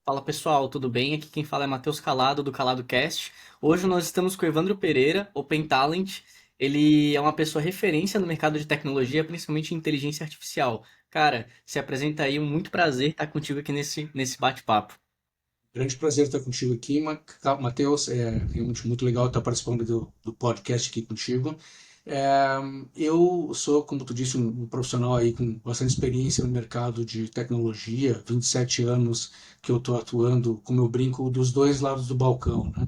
Fala pessoal, tudo bem? Aqui quem fala é Matheus Calado do Calado Cast. Hoje nós estamos com o Evandro Pereira, Open Talent. Ele é uma pessoa referência no mercado de tecnologia, principalmente em inteligência artificial. Cara, se apresenta aí, muito prazer estar contigo aqui nesse bate-papo. Grande prazer estar contigo aqui, Matheus. É realmente muito legal estar participando do podcast aqui contigo. É, eu sou, como tu disse, um profissional aí com bastante experiência no mercado de tecnologia, 27 anos que eu estou atuando, como eu brinco, dos dois lados do balcão, né?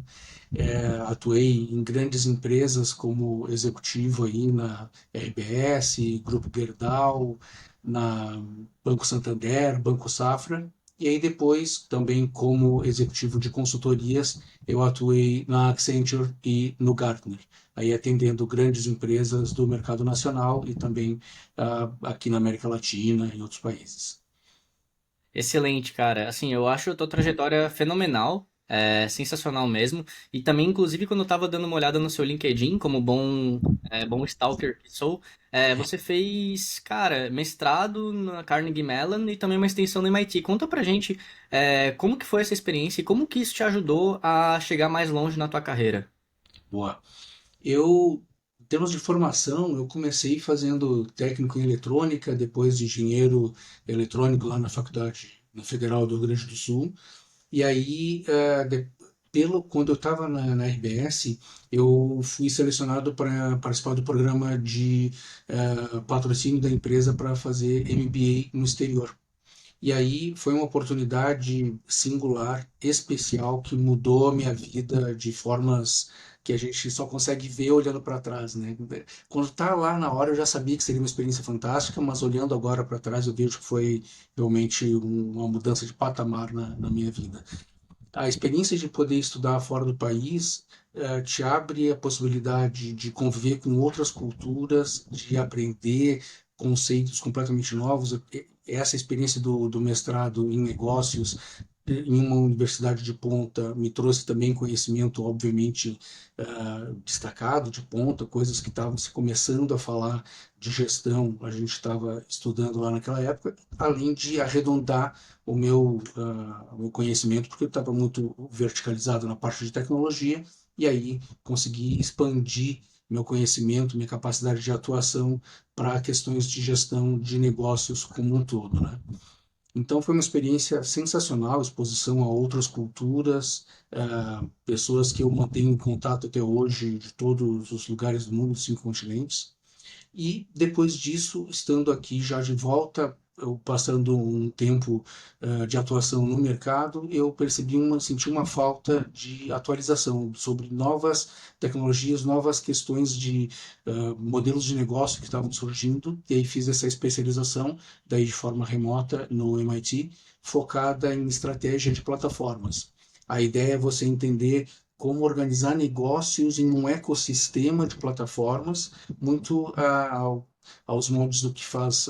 Atuei em grandes empresas como executivo aí na RBS, Grupo Gerdau, na Banco Santander, Banco Safra, e aí depois, também como executivo de consultorias, eu atuei na Accenture e no Gartner, aí atendendo grandes empresas do mercado nacional e também aqui na América Latina e outros países. Excelente, cara. Assim, eu acho a tua trajetória fenomenal, sensacional mesmo. E também, inclusive, quando eu tava dando uma olhada no seu LinkedIn, como bom stalker que sou, você fez, cara, mestrado na Carnegie Mellon e também uma extensão no MIT. Conta pra gente, como que foi essa experiência e como que isso te ajudou a chegar mais longe na tua carreira. Boa. Eu, em termos de formação, eu comecei fazendo técnico em eletrônica, depois de engenheiro eletrônico lá na faculdade na Federal do Rio Grande do Sul. E aí, quando eu estava na RBS, eu fui selecionado para participar do programa de patrocínio da empresa para fazer MBA no exterior. E aí foi uma oportunidade singular, especial, que mudou a minha vida de formas que a gente só consegue ver olhando para trás, né? Quando tá lá na hora eu já sabia que seria uma experiência fantástica, mas olhando agora para trás eu vejo que foi realmente uma mudança de patamar na minha vida. A experiência de poder estudar fora do país te abre a possibilidade de conviver com outras culturas, de aprender conceitos completamente novos. Essa experiência do mestrado em negócios em uma universidade de ponta me trouxe também conhecimento, obviamente, destacado, de ponta, coisas que estavam se começando a falar de gestão, a gente estava estudando lá naquela época, além de arredondar o meu conhecimento, porque eu estava muito verticalizado na parte de tecnologia, e aí consegui expandir meu conhecimento, minha capacidade de atuação para questões de gestão de negócios como um todo, né? Então foi uma experiência sensacional, exposição a outras culturas, pessoas que eu mantenho em contato até hoje de todos os lugares do mundo, 5 continentes. E depois disso, estando aqui já de volta, eu passando um tempo de atuação no mercado, eu senti uma falta de atualização sobre novas tecnologias, novas questões de modelos de negócio que estavam surgindo, e aí fiz essa especialização, daí de forma remota, no MIT, focada em estratégia de plataformas. A ideia é você entender como organizar negócios em um ecossistema de plataformas muito aos moldes do que faz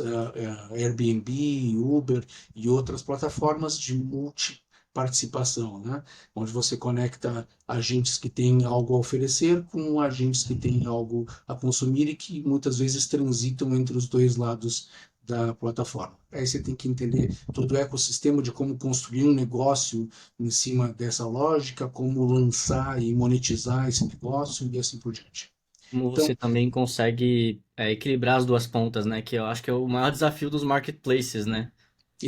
Airbnb, Uber e outras plataformas de multiparticipação, né? Onde você conecta agentes que têm algo a oferecer com agentes que têm algo a consumir e que muitas vezes transitam entre os dois lados da plataforma. Aí você tem que entender todo o ecossistema de como construir um negócio em cima dessa lógica, como lançar e monetizar esse negócio e assim por diante. Como você Então, também consegue, equilibrar as duas pontas, né? Que eu acho que é o maior desafio dos marketplaces, né?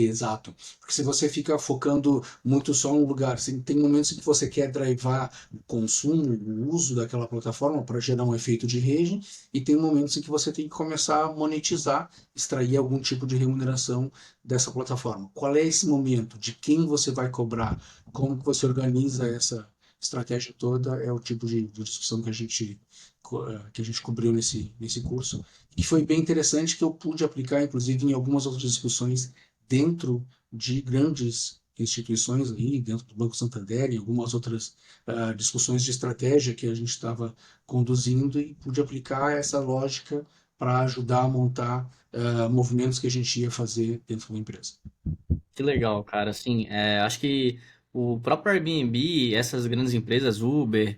exato. Porque se você fica focando muito só em um lugar, tem momentos em que você quer drivar o consumo, o uso daquela plataforma para gerar um efeito de rede, e tem momentos em que você tem que começar a monetizar, extrair algum tipo de remuneração dessa plataforma. Qual é esse momento? De quem você vai cobrar? Como que você organiza essa estratégia toda? É o tipo de discussão que a gente cobriu nesse curso. E foi bem interessante que eu pude aplicar, inclusive, em algumas outras discussões dentro de grandes instituições aí, dentro do Banco Santander e algumas outras discussões de estratégia que a gente estava conduzindo e pude aplicar essa lógica para ajudar a montar movimentos que a gente ia fazer dentro da empresa. Que legal, cara. Assim, acho que o próprio Airbnb, essas grandes empresas, Uber,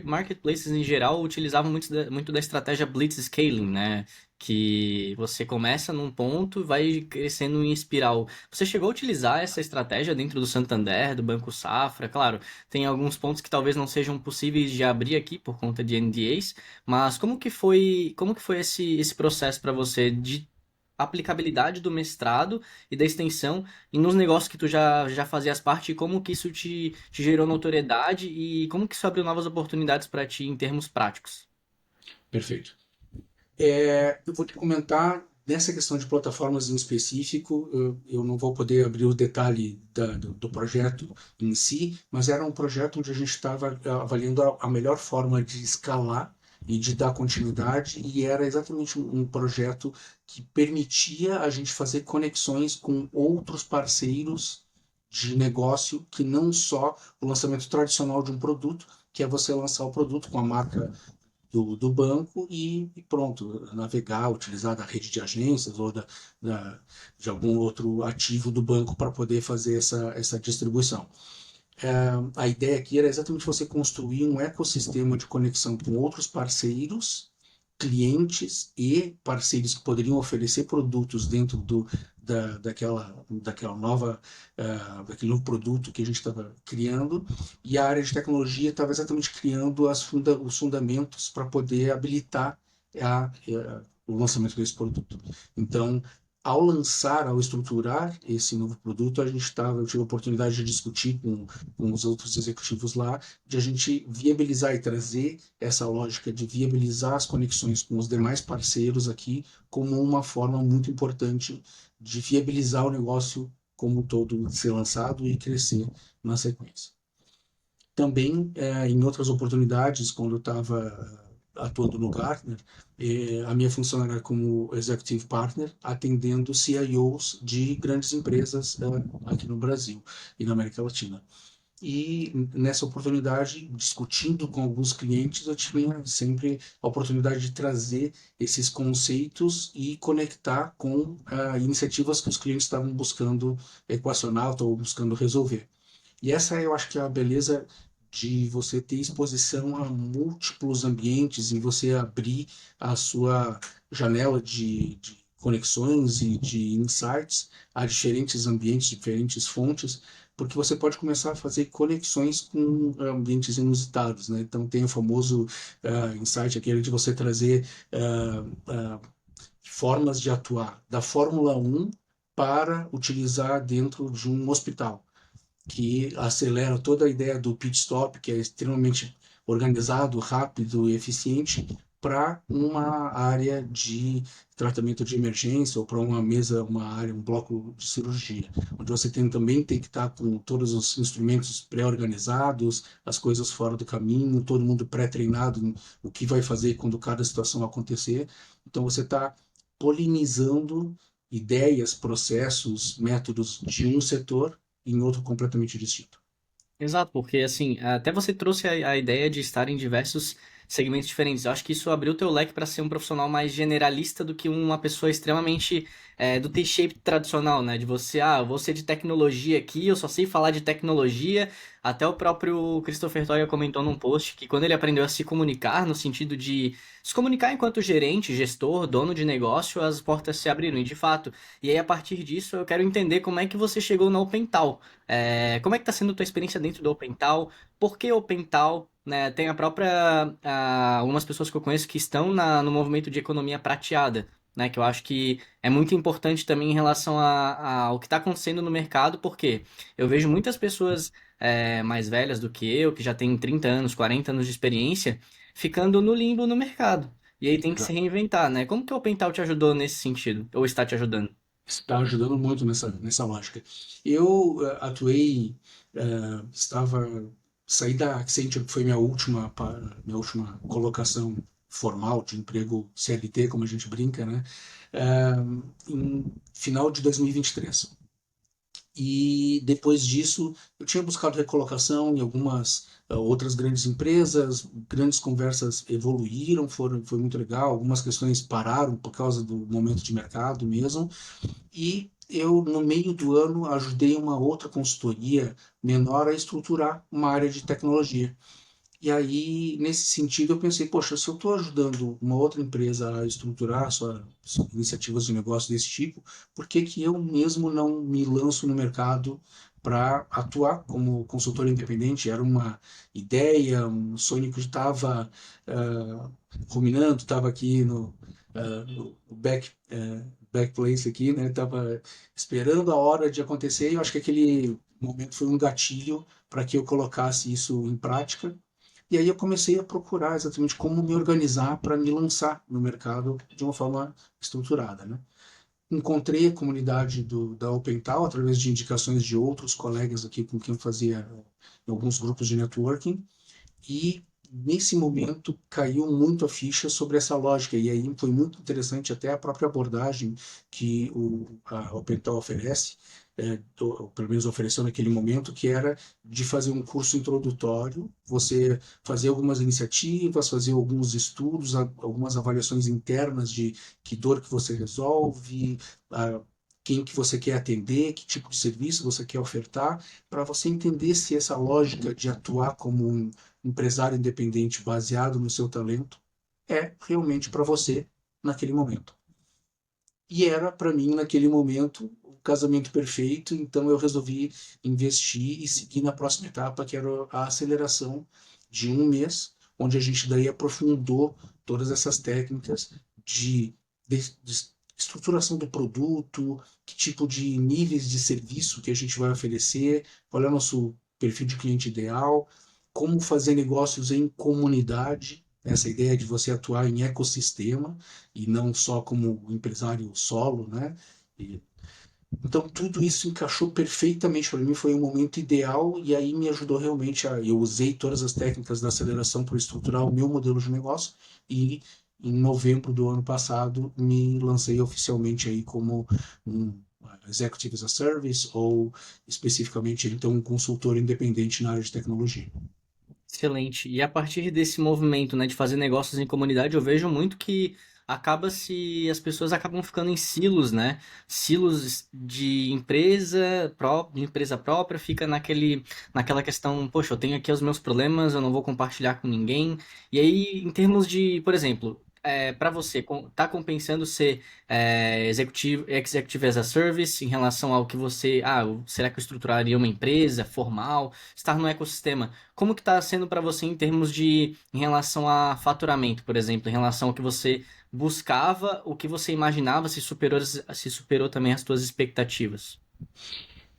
Marketplaces em geral utilizavam muito da estratégia Blitz Scaling, né? Que você começa num ponto e vai crescendo em espiral. Você chegou a utilizar essa estratégia dentro do Santander, do Banco Safra? Claro, tem alguns pontos que talvez não sejam possíveis de abrir aqui por conta de NDAs, mas como que foi esse processo para você de aplicabilidade do mestrado e da extensão e nos negócios que tu já fazias parte e como que isso te gerou notoriedade e como que isso abriu novas oportunidades para ti em termos práticos? Perfeito. Eu vou te comentar nessa questão de plataformas em específico. Eu não vou poder abrir o detalhe do projeto em si, mas era um projeto onde a gente estava avaliando a melhor forma de escalar e de dar continuidade, e era exatamente um projeto que permitia a gente fazer conexões com outros parceiros de negócio, que não só o lançamento tradicional de um produto, que é você lançar o produto com a marca do banco e pronto, navegar, utilizar da rede de agências ou de algum outro ativo do banco para poder fazer essa distribuição. A ideia aqui era exatamente você construir um ecossistema de conexão com outros parceiros, clientes e parceiros que poderiam oferecer produtos dentro daquela nova, daquele novo produto que a gente estava criando, e a área de tecnologia estava exatamente criando os fundamentos para poder habilitar o lançamento desse produto. Então, ao estruturar esse novo produto, eu tive a oportunidade de discutir com os outros executivos lá, de a gente viabilizar e trazer essa lógica de viabilizar as conexões com os demais parceiros aqui como uma forma muito importante de viabilizar o negócio como um todo ser lançado e crescer na sequência. Também, em outras oportunidades, quando eu estava atuando no Gartner, a minha função era como Executive Partner, atendendo CIOs de grandes empresas aqui no Brasil e na América Latina. E nessa oportunidade, discutindo com alguns clientes, eu tinha sempre a oportunidade de trazer esses conceitos e conectar com iniciativas que os clientes estavam buscando equacionar ou buscando resolver. E essa eu acho que é a beleza de você ter exposição a múltiplos ambientes e você abrir a sua janela de conexões e de insights a diferentes ambientes, diferentes fontes, porque você pode começar a fazer conexões com ambientes inusitados, né? Então tem o famoso insight aquele de você trazer formas de atuar da Fórmula 1 para utilizar dentro de um hospital, que acelera toda a ideia do pit stop, que é extremamente organizado, rápido e eficiente, para uma área de tratamento de emergência ou para uma mesa, uma área, um bloco de cirurgia, onde você também tem que estar com todos os instrumentos pré-organizados, as coisas fora do caminho, todo mundo pré-treinado no o que vai fazer quando cada situação acontecer. Então você está polinizando ideias, processos, métodos de um setor em outro completamente distinto. Exato, porque assim, até você trouxe a ideia de estar em diversos segmentos diferentes. Eu acho que isso abriu o teu leque para ser um profissional mais generalista do que uma pessoa extremamente do T-shape tradicional, né? De você, eu vou ser de tecnologia aqui, eu só sei falar de tecnologia. Até o próprio Christopher Toya comentou num post que quando ele aprendeu a se comunicar, no sentido de se comunicar enquanto gerente, gestor, dono de negócio, as portas se abriram, e de fato. E aí, a partir disso, eu quero entender como é que você chegou na OpenTal. Como é que está sendo a tua experiência dentro do OpenTal? Por que OpenTal? Né, tem a própria, algumas pessoas que eu conheço que estão no movimento de economia prateada, né, que eu acho que é muito importante também em relação ao que está acontecendo no mercado, porque eu vejo muitas pessoas mais velhas do que eu, que já têm 30 anos, 40 anos de experiência, ficando no limbo no mercado. E aí tem que se reinventar, né? Como que o OpenTal te ajudou nesse sentido? Ou está te ajudando? Está ajudando muito nessa lógica. Eu atuei, saí da Accenture, que foi minha última colocação formal de emprego CLT, como a gente brinca, né? Em final de 2023. E depois disso, eu tinha buscado recolocação em algumas outras grandes empresas, grandes conversas evoluíram, foi muito legal, algumas questões pararam por causa do momento de mercado mesmo, e eu, no meio do ano, ajudei uma outra consultoria menor a estruturar uma área de tecnologia. E aí, nesse sentido, eu pensei, poxa, se eu estou ajudando uma outra empresa a estruturar suas iniciativas de negócio desse tipo, por que que eu mesmo não me lanço no mercado para atuar como consultor independente? Era uma ideia, um sonho que eu estava ruminando, estava aqui no back place aqui, né? Estava esperando a hora de acontecer e eu acho que aquele momento foi um gatilho para que eu colocasse isso em prática. E aí eu comecei a procurar exatamente como me organizar para me lançar no mercado de uma forma estruturada, né? Encontrei a comunidade da OpenTal através de indicações de outros colegas aqui com quem eu fazia alguns grupos de networking e nesse momento caiu muito a ficha sobre essa lógica e aí foi muito interessante até a própria abordagem que a OpenTal oferece, ou pelo menos ofereceu naquele momento, que era de fazer um curso introdutório, você fazer algumas iniciativas, fazer alguns estudos, algumas avaliações internas de que dor que você resolve, quem que você quer atender, que tipo de serviço você quer ofertar, para você entender se essa lógica de atuar como um empresário independente baseado no seu talento é realmente para você naquele momento. E era para mim naquele momento o casamento perfeito, então eu resolvi investir e seguir na próxima etapa, que era a aceleração de um mês, onde a gente daí aprofundou todas essas técnicas de estruturação do produto, que tipo de níveis de serviço que a gente vai oferecer, qual é o nosso perfil de cliente ideal, como fazer negócios em comunidade, essa ideia de você atuar em ecossistema e não só como empresário solo, né? E, então tudo isso encaixou perfeitamente para mim, foi um momento ideal e aí me ajudou realmente a eu usei todas as técnicas da aceleração para estruturar o meu modelo de negócio e em novembro do ano passado me lancei oficialmente aí como um Executive as a Service ou especificamente então um consultor independente na área de tecnologia. Excelente. E a partir desse movimento, né, de fazer negócios em comunidade, eu vejo muito que as pessoas acabam ficando em silos, né? Silos de empresa própria, fica naquela questão, poxa, eu tenho aqui os meus problemas, eu não vou compartilhar com ninguém. E aí, em termos de, por exemplo, para você, tá compensando ser executive as a service em relação ao que você, será que eu estruturaria uma empresa formal, estar no ecossistema? Como que está sendo para você em relação a faturamento, por exemplo, em relação ao que você buscava, o que você imaginava, se superou também as suas expectativas?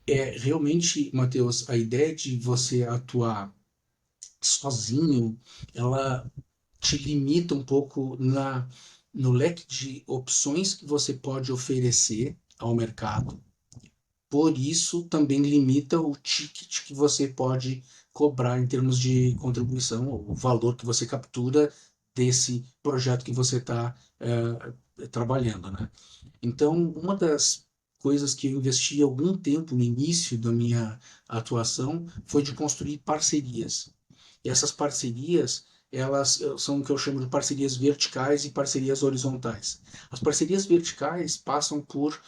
É realmente, Matheus, a ideia de você atuar sozinho, ela te limita um pouco no leque de opções que você pode oferecer ao mercado. Por isso, também limita o ticket que você pode cobrar em termos de contribuição, o valor que você captura desse projeto que você está trabalhando, né? Então, uma das coisas que eu investi algum tempo no início da minha atuação foi de construir parcerias. E essas parcerias, elas são o que eu chamo de parcerias verticais e parcerias horizontais. As parcerias verticais passam por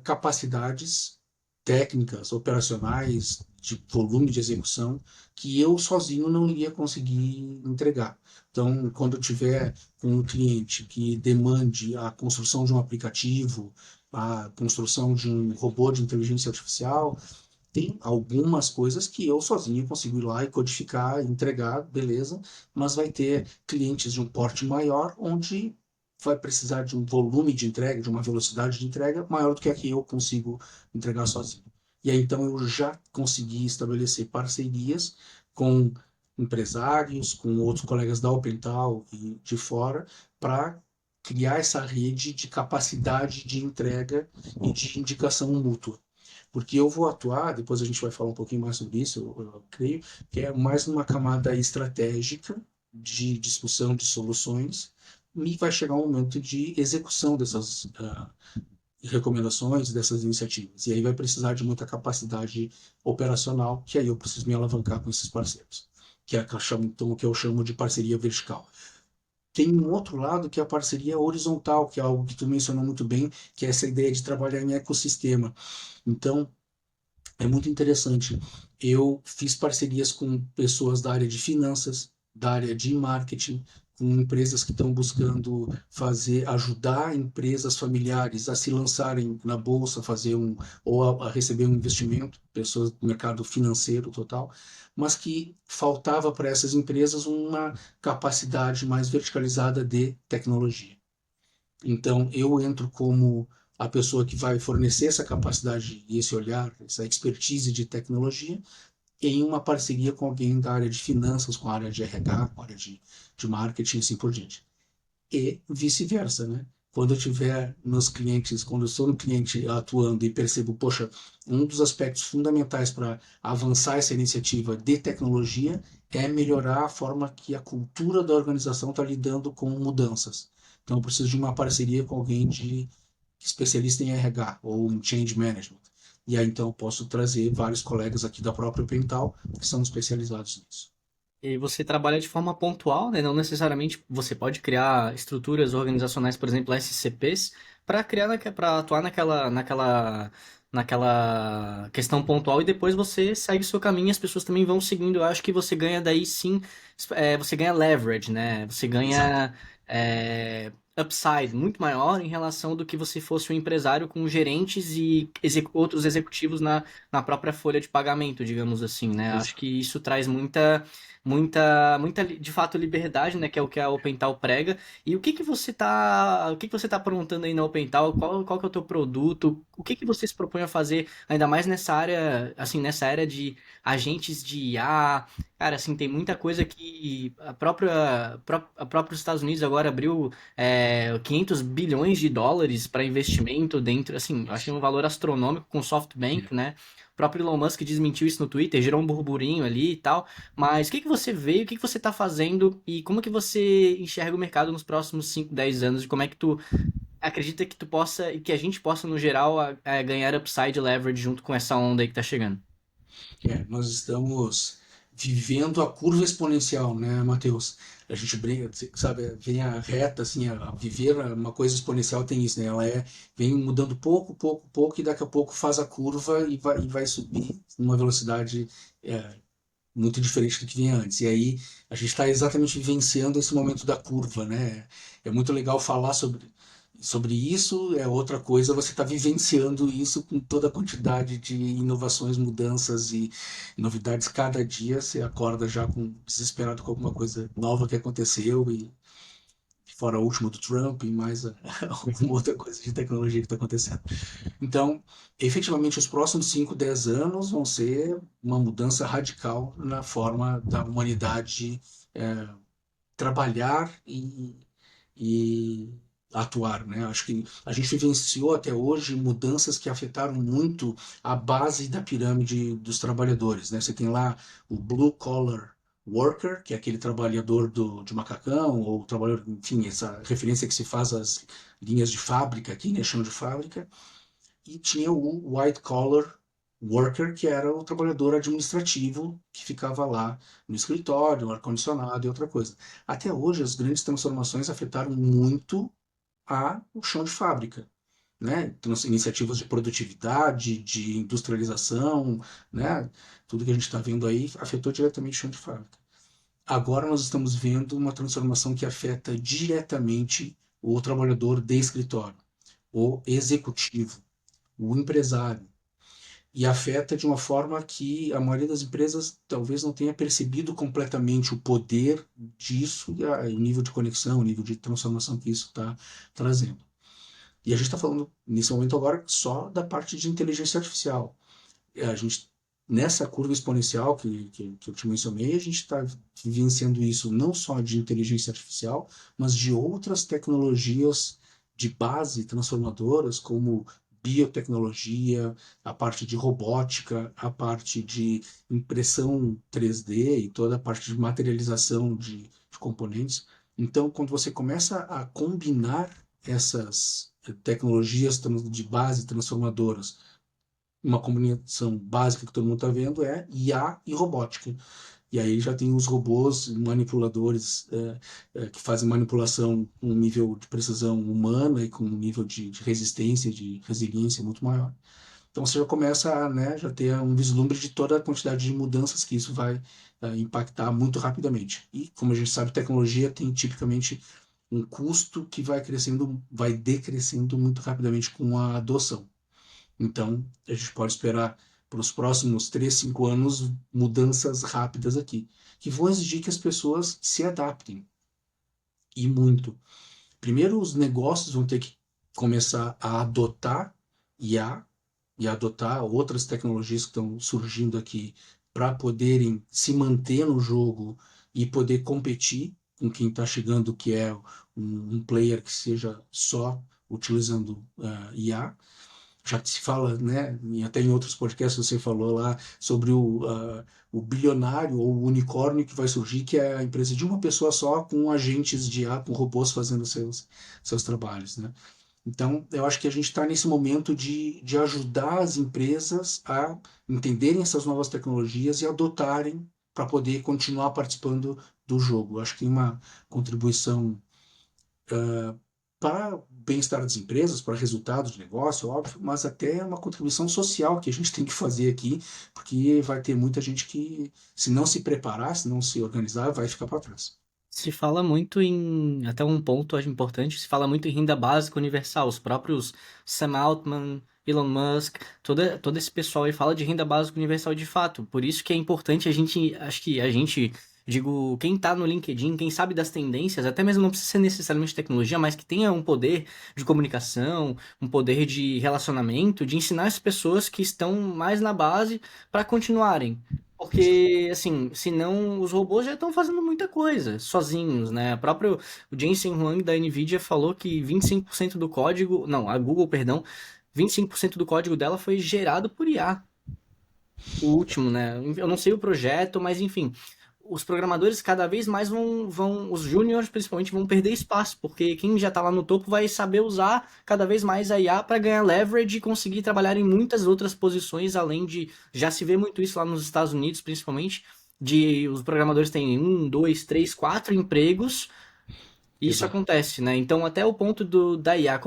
capacidades técnicas, operacionais, de volume de execução, que eu sozinho não iria conseguir entregar. Então, quando eu tiver com um cliente que demande a construção de um aplicativo, a construção de um robô de inteligência artificial, tem algumas coisas que eu sozinho consigo ir lá e codificar, entregar, beleza, mas vai ter clientes de um porte maior onde vai precisar de um volume de entrega, de uma velocidade de entrega maior do que a que eu consigo entregar sozinho. E aí então eu já consegui estabelecer parcerias com empresários, com outros colegas da OpenTal e de fora, para criar essa rede de capacidade de entrega e de indicação mútua. Porque eu vou atuar, depois a gente vai falar um pouquinho mais sobre isso, eu creio, que é mais numa camada estratégica de discussão de soluções, e vai chegar um momento de execução dessas recomendações, dessas iniciativas. E aí vai precisar de muita capacidade operacional, que aí eu preciso me alavancar com esses parceiros, que é então, o que eu chamo de parceria vertical. Tem um outro lado que é a parceria horizontal, que é algo que tu mencionou muito bem, que é essa ideia de trabalhar em ecossistema. Então, É muito interessante. Eu fiz parcerias com pessoas da área de finanças, da área de marketing, com empresas que estão buscando ajudar empresas familiares a se lançarem na bolsa, ou a receber um investimento, pessoas do mercado financeiro total, mas que faltava para essas empresas uma capacidade mais verticalizada de tecnologia. Então, eu entro como a pessoa que vai fornecer essa capacidade e esse olhar, essa expertise de tecnologia, em uma parceria com alguém da área de finanças, com a área de RH, com a área de marketing e assim por diante. E vice-versa, né? Quando eu tiver nos clientes, quando eu estou no cliente atuando e percebo, poxa, um dos aspectos fundamentais para avançar essa iniciativa de tecnologia é melhorar a forma que a cultura da organização está lidando com mudanças. Então, eu preciso de uma parceria com alguém de especialista em RH ou em Change Management. E aí, então, eu posso trazer vários colegas aqui da própria Pental que são especializados nisso. E você trabalha de forma pontual, né? Não necessariamente você pode criar estruturas organizacionais, por exemplo, SCPs, para para atuar naquela questão pontual e depois você segue o seu caminho e as pessoas também vão seguindo. Eu acho que você ganha daí sim, você ganha leverage, né? Você Exato. ganha upside muito maior em relação do que você fosse um empresário com gerentes e outros executivos na própria folha de pagamento, digamos assim, né? Acho que Exato. isso traz muita, de fato, liberdade, né? Que é o que a OpenTal prega. E o que que você tá aprontando aí na OpenTal? Qual que é o teu produto? O que que você se propõe a fazer, ainda mais nessa área, assim, nessa área de agentes de IA? Cara, assim, tem muita coisa que a própria Estados Unidos agora abriu 500 bilhões de dólares para investimento dentro, assim, eu achei um valor astronômico com o É. SoftBank, né? O próprio Elon Musk desmentiu isso no Twitter, gerou um burburinho ali e tal. Mas o que que você vê, o que que você está fazendo e como que você enxerga o mercado nos próximos 5, 10 anos? E como é que tu acredita que tu possa e que a gente possa, no geral, ganhar upside leverage junto com essa onda aí que tá chegando? Nós estamos vivendo a curva exponencial, né, Matheus? A gente brinca, sabe, vem a reta, assim, a viver uma coisa exponencial tem isso, né? Vem mudando pouco, pouco, pouco, e daqui a pouco faz a curva e vai subir numa velocidade é, muito diferente do que vinha antes. E aí a gente está exatamente vivenciando esse momento da curva, né? É muito legal falar sobre isso, é outra coisa você está vivenciando isso com toda a quantidade de inovações, mudanças e novidades. Cada dia você acorda já desesperado com alguma coisa nova que aconteceu e fora o último do Trump e mais alguma outra coisa de tecnologia que está acontecendo. Então, efetivamente, os próximos 5, 10 anos vão ser uma mudança radical na forma da humanidade é, trabalhar e atuar, né? Acho que a gente vivenciou até hoje mudanças que afetaram muito a base da pirâmide dos trabalhadores, né? Você tem lá o blue collar worker, que é aquele trabalhador de macacão, ou trabalhador, enfim, essa referência que se faz às linhas de fábrica aqui, né? Chão de fábrica, e tinha o white collar worker, que era o trabalhador administrativo que ficava lá no escritório, no ar-condicionado e outra coisa. Até hoje, as grandes transformações afetaram muito o chão de fábrica, né? Iniciativas de produtividade, de industrialização, né? Tudo que a gente está vendo aí afetou diretamente o chão de fábrica. Agora nós estamos vendo uma transformação que afeta diretamente o trabalhador de escritório, o executivo, o empresário, e afeta de uma forma que a maioria das empresas talvez não tenha percebido completamente o poder disso e o nível de conexão, o nível de transformação que isso está trazendo. E a gente está falando, nesse momento agora, só da parte de inteligência artificial. A gente, nessa curva exponencial que eu te mencionei, a gente está vivenciando isso não só de inteligência artificial, mas de outras tecnologias de base transformadoras, como biotecnologia, a parte de robótica, a parte de impressão 3D e toda a parte de materialização de componentes. Então, quando você começa a combinar essas tecnologias de base transformadoras, uma combinação básica que todo mundo está vendo é IA e robótica. E aí já tem os robôs manipuladores que fazem manipulação com um nível de precisão humana e com um nível de resistência, de resiliência muito maior. Então você já começa a, né, já ter um vislumbre de toda a quantidade de mudanças que isso vai impactar muito rapidamente. E, como a gente sabe, tecnologia tem tipicamente um custo que vai crescendo, vai decrescendo muito rapidamente com a adoção. Então, a gente pode esperar para os próximos 3, 5 anos mudanças rápidas aqui, que vão exigir que as pessoas se adaptem, e muito. Primeiro, os negócios vão ter que começar a adotar IA e adotar outras tecnologias que estão surgindo aqui para poderem se manter no jogo e poder competir com quem está chegando, que é um player que seja só utilizando IA. Já que se fala, né, e até em outros podcasts você falou lá sobre o bilionário ou o unicórnio que vai surgir, que é a empresa de uma pessoa só, com agentes de IA, com robôs fazendo seus trabalhos, né? Então, eu acho que a gente está nesse momento de ajudar as empresas a entenderem essas novas tecnologias e adotarem para poder continuar participando do jogo. Eu acho que tem uma contribuição para o bem-estar das empresas, para resultados de negócio, óbvio, mas até uma contribuição social que a gente tem que fazer aqui, porque vai ter muita gente que, se não se preparar, se não se organizar, vai ficar para trás. Se fala muito em, até um ponto acho importante, se fala muito em renda básica universal. Os próprios Sam Altman, Elon Musk, todo esse pessoal aí fala de renda básica universal de fato. Por isso que é importante a gente, acho que a gente, digo, quem tá no LinkedIn, quem sabe das tendências, até mesmo não precisa ser necessariamente tecnologia, mas que tenha um poder de comunicação, um poder de relacionamento, de ensinar as pessoas que estão mais na base para continuarem. Porque, assim, senão os robôs já estão fazendo muita coisa sozinhos, né? O Jensen Huang da Nvidia falou que 25% do código, não, a Google, perdão, 25% do código dela foi gerado por IA. O último, né? Eu não sei o projeto, mas enfim, os programadores cada vez mais os júniores principalmente vão perder espaço, porque quem já está lá no topo vai saber usar cada vez mais a IA para ganhar leverage e conseguir trabalhar em muitas outras posições, além de, já se vê muito isso lá nos Estados Unidos, principalmente, de os programadores têm um, dois, três, quatro empregos, e isso Exato. acontece, né? Então, até o ponto da IA,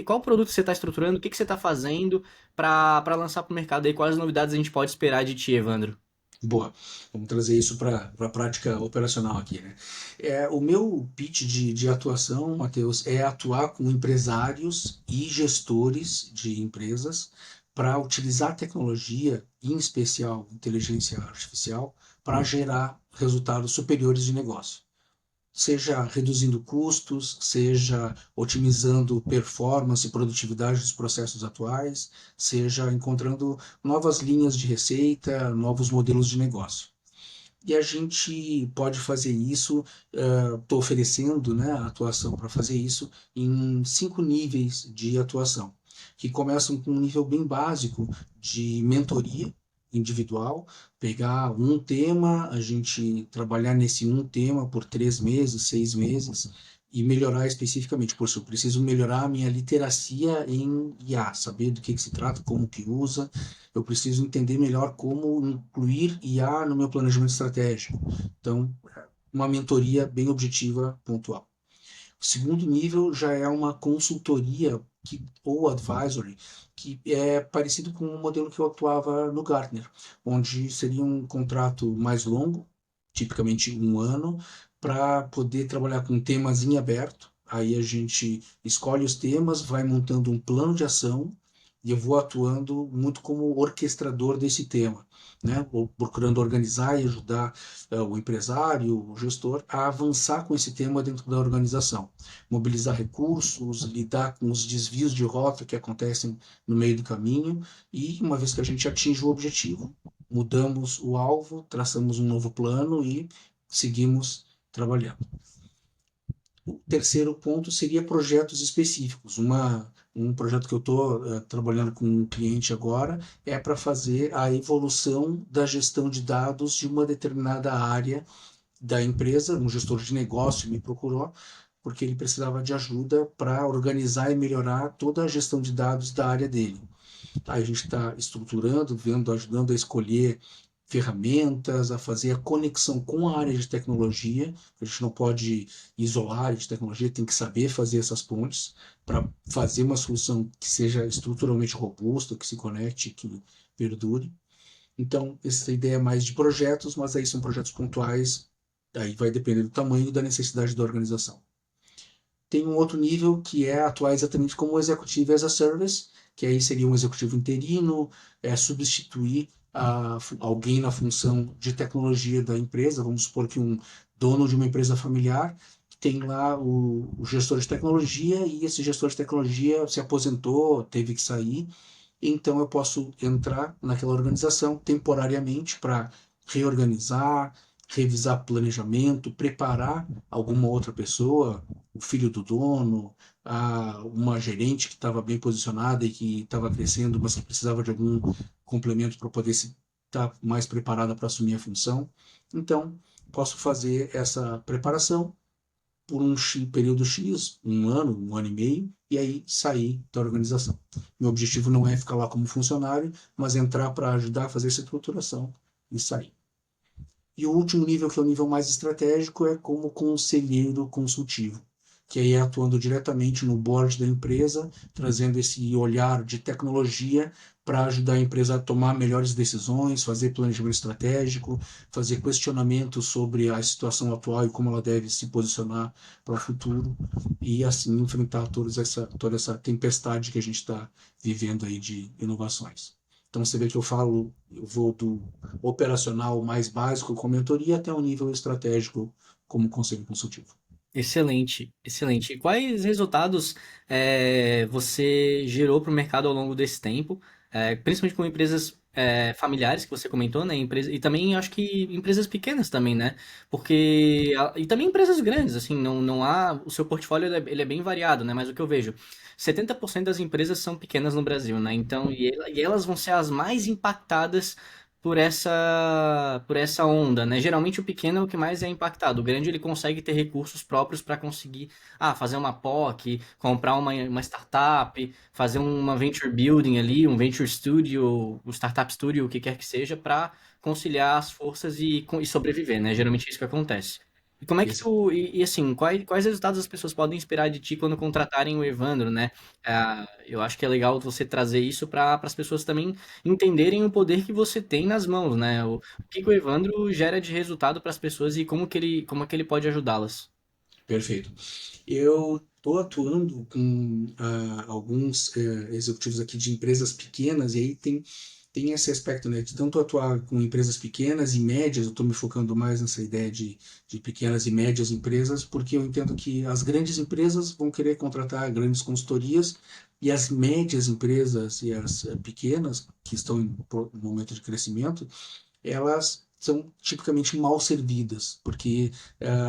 qual produto você está estruturando, o que que você está fazendo para lançar para o mercado aí, quais novidades a gente pode esperar de ti, Evandro? Boa, vamos trazer isso para a prática operacional aqui, né? O meu pitch de atuação, Matheus, é atuar com empresários e gestores de empresas para utilizar a tecnologia, em especial inteligência artificial, para gerar resultados superiores de negócio, seja reduzindo custos, seja otimizando performance e produtividade dos processos atuais, seja encontrando novas linhas de receita, novos modelos de negócio. E a gente pode fazer isso, estou oferecendo, né, a atuação para fazer isso em 5 níveis de atuação, que começam com um nível bem básico de mentoria individual, pegar um tema, a gente trabalhar nesse um tema por 3 meses, 6 meses, e melhorar especificamente. Por isso, eu preciso melhorar a minha literacia em IA, saber do que se trata, como que usa, eu preciso entender melhor como incluir IA no meu planejamento estratégico. Então, uma mentoria bem objetiva, pontual. O segundo nível já é uma consultoria ou advisory, que é parecido com o modelo que eu atuava no Gartner, onde seria um contrato mais longo, tipicamente um ano, para poder trabalhar com temas em aberto. Aí a gente escolhe os temas, vai montando um plano de ação e eu vou atuando muito como orquestrador desse tema, né? Ou procurando organizar e ajudar o empresário, o gestor, a avançar com esse tema dentro da organização, mobilizar recursos, lidar com os desvios de rota que acontecem no meio do caminho e, uma vez que a gente atinge o objetivo, mudamos o alvo, traçamos um novo plano e seguimos trabalhando. O terceiro ponto seria projetos específicos. Um projeto que eu estou trabalhando com um cliente agora é para fazer a evolução da gestão de dados de uma determinada área da empresa. Um gestor de negócio me procurou porque ele precisava de ajuda para organizar e melhorar toda a gestão de dados da área dele. Aí a gente está estruturando, vendo, ajudando a escolher ferramentas, a fazer a conexão com a área de tecnologia. A gente não pode isolar a área de tecnologia, tem que saber fazer essas pontes para fazer uma solução que seja estruturalmente robusta, que se conecte, que perdure. Então, essa ideia é mais de projetos, mas aí são projetos pontuais, aí vai depender do tamanho e da necessidade da organização. Tem um outro nível que é atuar exatamente como executivo as a service, que aí seria um executivo interino, substituir alguém na função de tecnologia da empresa. Vamos supor que um dono de uma empresa familiar tem lá o gestor de tecnologia e esse gestor de tecnologia se aposentou, teve que sair, então eu posso entrar naquela organização temporariamente para reorganizar, revisar planejamento, preparar alguma outra pessoa, o filho do dono, uma gerente que estava bem posicionada e que estava crescendo, mas que precisava de algum complemento para poder estar mais preparada para assumir a função. Então, posso fazer essa preparação por um período X, um ano e meio, e aí sair da organização. Meu objetivo não é ficar lá como funcionário, mas entrar para ajudar a fazer essa estruturação e sair. E o último nível, que é o nível mais estratégico, é como conselheiro consultivo, que aí é atuando diretamente no board da empresa, trazendo esse olhar de tecnologia para ajudar a empresa a tomar melhores decisões, fazer planejamento estratégico, fazer questionamentos sobre a situação atual e como ela deve se posicionar para o futuro, e assim enfrentar toda essa tempestade que a gente está vivendo aí de inovações. Então você vê que eu vou do operacional mais básico com mentoria até o nível estratégico como conselho consultivo. Excelente, excelente. E quais resultados você gerou para o mercado ao longo desse tempo, principalmente com empresas familiares que você comentou, né? E também acho que empresas pequenas também, né? Porque e também empresas grandes, assim, não há o seu portfólio ele é bem variado, né? Mas o que eu vejo, 70% das empresas são pequenas no Brasil, né? Então e elas vão ser as mais impactadas por essa onda, né? Geralmente o pequeno é o que mais é impactado. O grande ele consegue ter recursos próprios para conseguir fazer uma POC, comprar uma startup, fazer uma venture building ali, um venture studio, um startup studio, o que quer que seja, para conciliar as forças e sobreviver, né? Geralmente é isso que acontece. E como é que Esse, assim, quais resultados as pessoas podem esperar de ti quando contratarem o Evandro, né? Eu acho que é legal você trazer isso para as pessoas também entenderem o poder que você tem nas mãos, né? O que que o Evandro gera de resultado para as pessoas e como é que ele pode ajudá-las. Perfeito. Eu estou atuando com alguns executivos aqui de empresas pequenas, e aí tem esse aspecto, né, de tanto atuar com empresas pequenas e médias. Eu estou me focando mais nessa ideia de pequenas e médias empresas, porque eu entendo que as grandes empresas vão querer contratar grandes consultorias, e as médias empresas e as pequenas, que estão em momento de crescimento, elas são tipicamente mal servidas, porque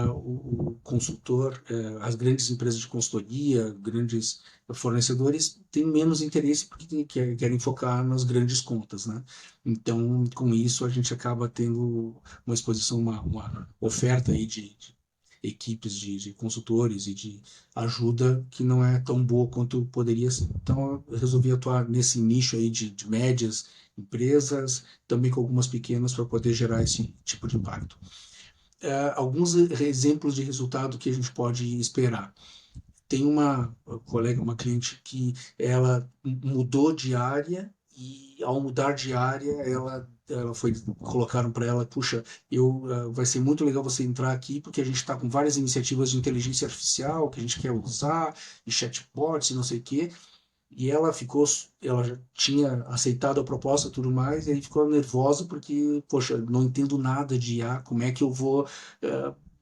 o consultor, as grandes empresas de consultoria, grandes fornecedores têm menos interesse porque querem focar nas grandes contas, né? Então, com isso, a gente acaba tendo uma exposição, uma oferta aí de equipes de consultores e de ajuda que não é tão boa quanto poderia ser. Então, eu resolvi atuar nesse nicho aí de médias empresas, também com algumas pequenas, para poder gerar esse tipo de impacto. Alguns exemplos de resultado que a gente pode esperar. Tem uma colega, uma cliente que ela mudou de área, e ao mudar de área ela foi colocaram para ela, puxa, vai ser muito legal você entrar aqui porque a gente está com várias iniciativas de inteligência artificial que a gente quer usar, e chatbots e não sei o quê. E ela já tinha aceitado a proposta e tudo mais, e aí ficou nervosa porque, poxa, não entendo nada de IA, como é que eu vou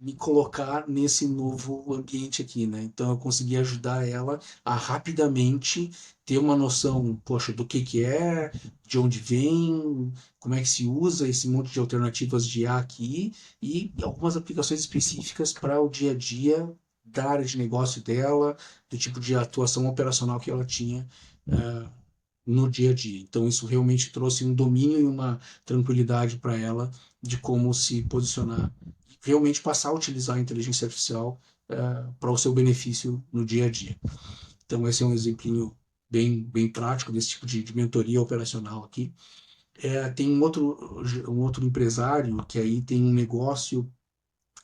me colocar nesse novo ambiente aqui, né? Então eu consegui ajudar ela a rapidamente ter uma noção, poxa, do que é, de onde vem, como é que se usa esse monte de alternativas de IA aqui, e algumas aplicações específicas para o dia a dia da área de negócio dela, do tipo de atuação operacional que ela tinha no dia a dia. Então, isso realmente trouxe um domínio e uma tranquilidade para ela de como se posicionar, realmente passar a utilizar a inteligência artificial para o seu benefício no dia a dia. Então, esse é um exemplinho bem prático desse tipo de mentoria operacional aqui. Tem um outro empresário que aí tem um negócio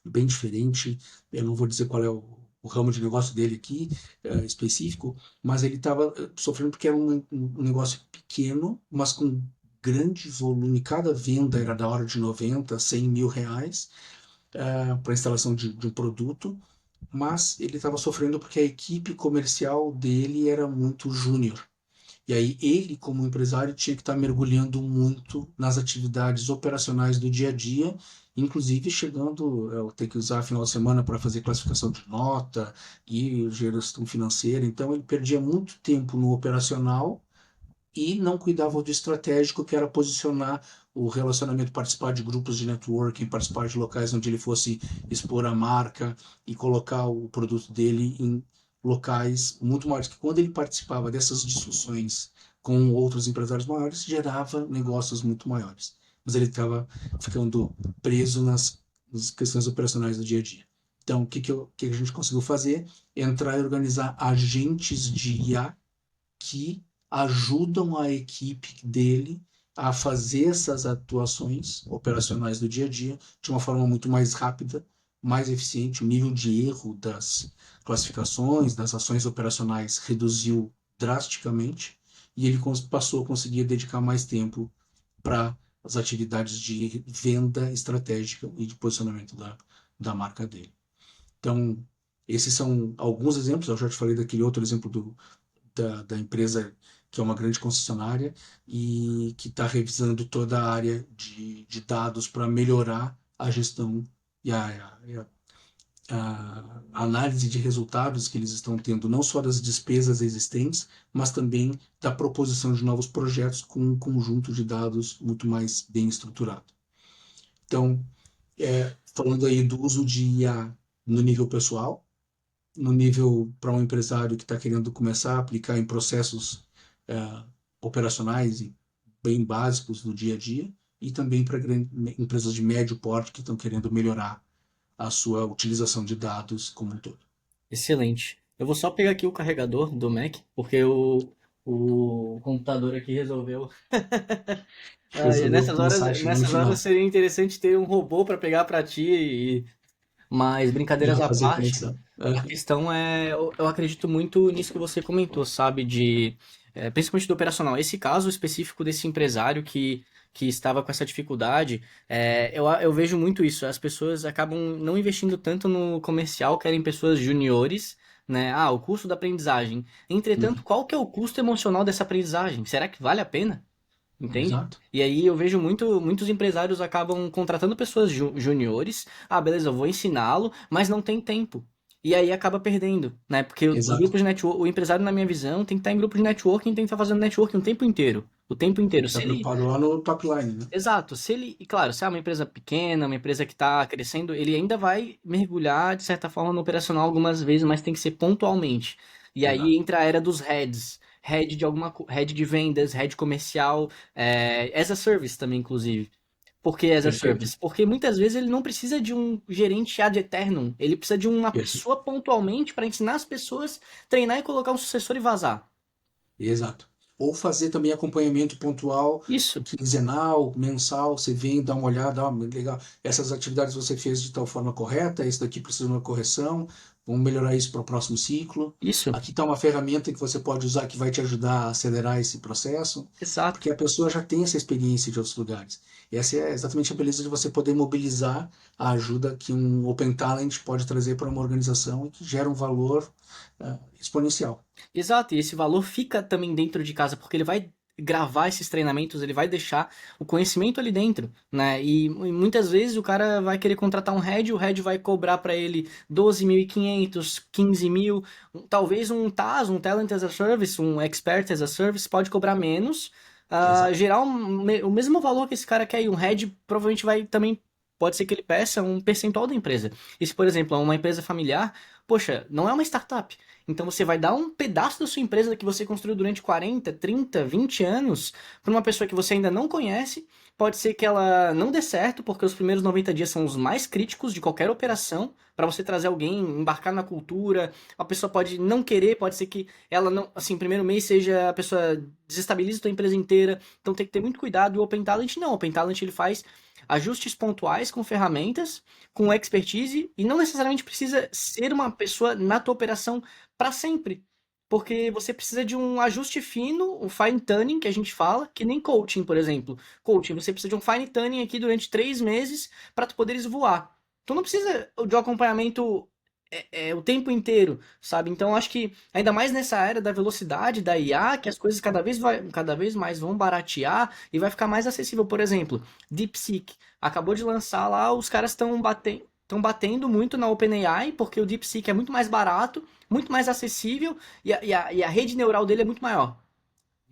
bem diferente. Eu não vou dizer qual é o ramo de negócio dele aqui, específico, mas ele estava sofrendo porque era um negócio pequeno, mas com grande volume. Cada venda era da hora de 90, 100 mil reais para instalação de um produto, mas ele estava sofrendo porque a equipe comercial dele era muito júnior. E aí ele, como empresário, tinha que estar mergulhando muito nas atividades operacionais do dia a dia, inclusive chegando a ter que usar final de semana para fazer classificação de nota e gestão financeira. Então ele perdia muito tempo no operacional e não cuidava do estratégico, que era posicionar o relacionamento, participar de grupos de networking, participar de locais onde ele fosse expor a marca e colocar o produto dele em locais muito maiores. Que quando ele participava dessas discussões com outros empresários maiores, gerava negócios muito maiores. Mas ele estava ficando preso nas questões operacionais do dia a dia. Então, o que a gente conseguiu fazer? Entrar e organizar agentes de IA que ajudam a equipe dele a fazer essas atuações operacionais do dia a dia de uma forma muito mais rápida, mais eficiente. O nível de erro das classificações, das ações operacionais reduziu drasticamente e ele passou a conseguir dedicar mais tempo para as atividades de venda estratégica e de posicionamento da marca dele. Então, esses são alguns exemplos. Eu já te falei daquele outro exemplo da empresa que é uma grande concessionária e que está revisando toda a área de dados para melhorar a gestão e a análise de resultados que eles estão tendo, não só das despesas existentes, mas também da proposição de novos projetos com um conjunto de dados muito mais bem estruturado. Então, falando aí do uso de IA no nível pessoal, no nível para um empresário que está querendo começar a aplicar em processos é, operacionais e bem básicos do dia a dia, e também para empresas de médio porte que estão querendo melhorar a sua utilização de dados como um todo. Excelente. Eu vou só pegar aqui o carregador do Mac, porque o computador aqui resolveu. Resolveu começar a chegar no Nessas horas final. seria interessante ter um robô para pegar para ti, mas brincadeiras Já à fazer a parte, conexão. a questão é, eu acredito muito nisso que você comentou, sabe, principalmente do operacional. Esse caso específico desse empresário que estava com essa dificuldade, eu vejo muito isso. As pessoas acabam não investindo tanto no comercial, querem pessoas juniores, né? Ah, o custo da aprendizagem. Entretanto, Uhum. qual que é o custo emocional dessa aprendizagem? Será que vale a pena? Entende? Exato. E aí eu vejo muitos empresários acabam contratando pessoas juniores. Ah, beleza, eu vou ensiná-lo, mas não tem tempo. E aí acaba perdendo, né? Porque o Exato. grupo de network, o empresário, na minha visão, tem que estar em grupo de networking, tem que estar fazendo networking o tempo inteiro. O tempo Tem inteiro. que estar Se ele, preocupado lá no top line, né? exato, se ele, e claro, se é uma empresa pequena, uma empresa que está crescendo, ele ainda vai mergulhar, de certa forma, no operacional algumas vezes, mas tem que ser pontualmente. E aí Exato. entra a era dos heads. Head de vendas, head comercial, as a service também, inclusive. Por que as a Perfeito. service? Porque muitas vezes ele não precisa de um gerente ad eternum, ele precisa de uma Perfeito. pessoa pontualmente para ensinar as pessoas, treinar e colocar um sucessor e vazar. Exato. Ou fazer também acompanhamento pontual, Isso, quinzenal, mensal, você vem, dá uma olhada, legal, essas atividades você fez de tal forma correta, isso daqui precisa de uma correção, vamos melhorar isso para o próximo ciclo. isso, Aqui está uma ferramenta que você pode usar que vai te ajudar a acelerar esse processo, exato. porque a pessoa já tem essa experiência de outros lugares. E essa é exatamente a beleza de você poder mobilizar a ajuda que um Open Talent pode trazer para uma organização e que gera um valor exponencial. Exato, e esse valor fica também dentro de casa, porque ele vai gravar esses treinamentos, ele vai deixar o conhecimento ali dentro, né? E muitas vezes o cara vai querer contratar um head, o head vai cobrar para ele 12.500, 15 mil, talvez um TAS, um Talent as a Service, um Expert as a Service pode cobrar menos, Exato. gerar o mesmo valor que esse cara quer, e um head provavelmente vai também. Pode ser que ele peça um percentual da empresa. E se, por exemplo, é uma empresa familiar, poxa, não é uma startup. Então você vai dar um pedaço da sua empresa que você construiu durante 40, 30, 20 anos para uma pessoa que você ainda não conhece, pode ser que ela não dê certo, porque os primeiros 90 dias são os mais críticos de qualquer operação, para você trazer alguém, embarcar na cultura. A pessoa pode não querer, pode ser que ela não, assim, primeiro mês seja a pessoa desestabilize a tua empresa inteira, então tem que ter muito cuidado. E o Open Talent não, o Open Talent ele faz ajustes pontuais com ferramentas, com expertise, e não necessariamente precisa ser uma pessoa na tua operação para sempre. Porque você precisa de um ajuste fino, um fine tuning que a gente fala, que nem coaching, por exemplo. Coaching, você precisa de um fine tuning aqui durante 3 meses para tu poderes voar. Tu não precisa de um acompanhamento o tempo inteiro, sabe? Então acho que ainda mais nessa era da velocidade da IA, que as coisas cada vez mais vão baratear e vai ficar mais acessível. Por exemplo, DeepSeek acabou de lançar lá, os caras estão batendo muito na OpenAI, porque o DeepSeek é muito mais barato, muito mais acessível e a rede neural dele é muito maior.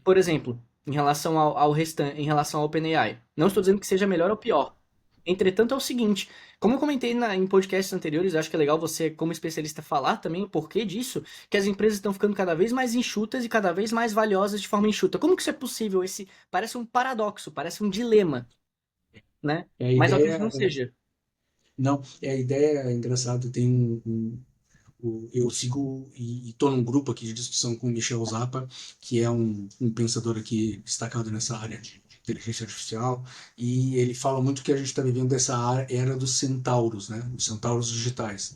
Por exemplo, em relação ao restante, em relação ao OpenAI. Não estou dizendo que seja melhor ou pior. Entretanto, é o seguinte, como eu comentei em podcasts anteriores, eu acho que é legal você, como especialista, falar também o porquê disso, que as empresas estão ficando cada vez mais enxutas e cada vez mais valiosas de forma enxuta. Como que isso é possível? Parece um paradoxo, parece um dilema, né? É a Mas eu acredito ideia, que não seja. não, é a ideia é engraçada, tem eu sigo e estou num grupo aqui de discussão com o Michel Zappa, que é um pensador aqui destacado nessa área de inteligência artificial, e ele fala muito que a gente está vivendo essa era dos centauros, né? Os centauros digitais.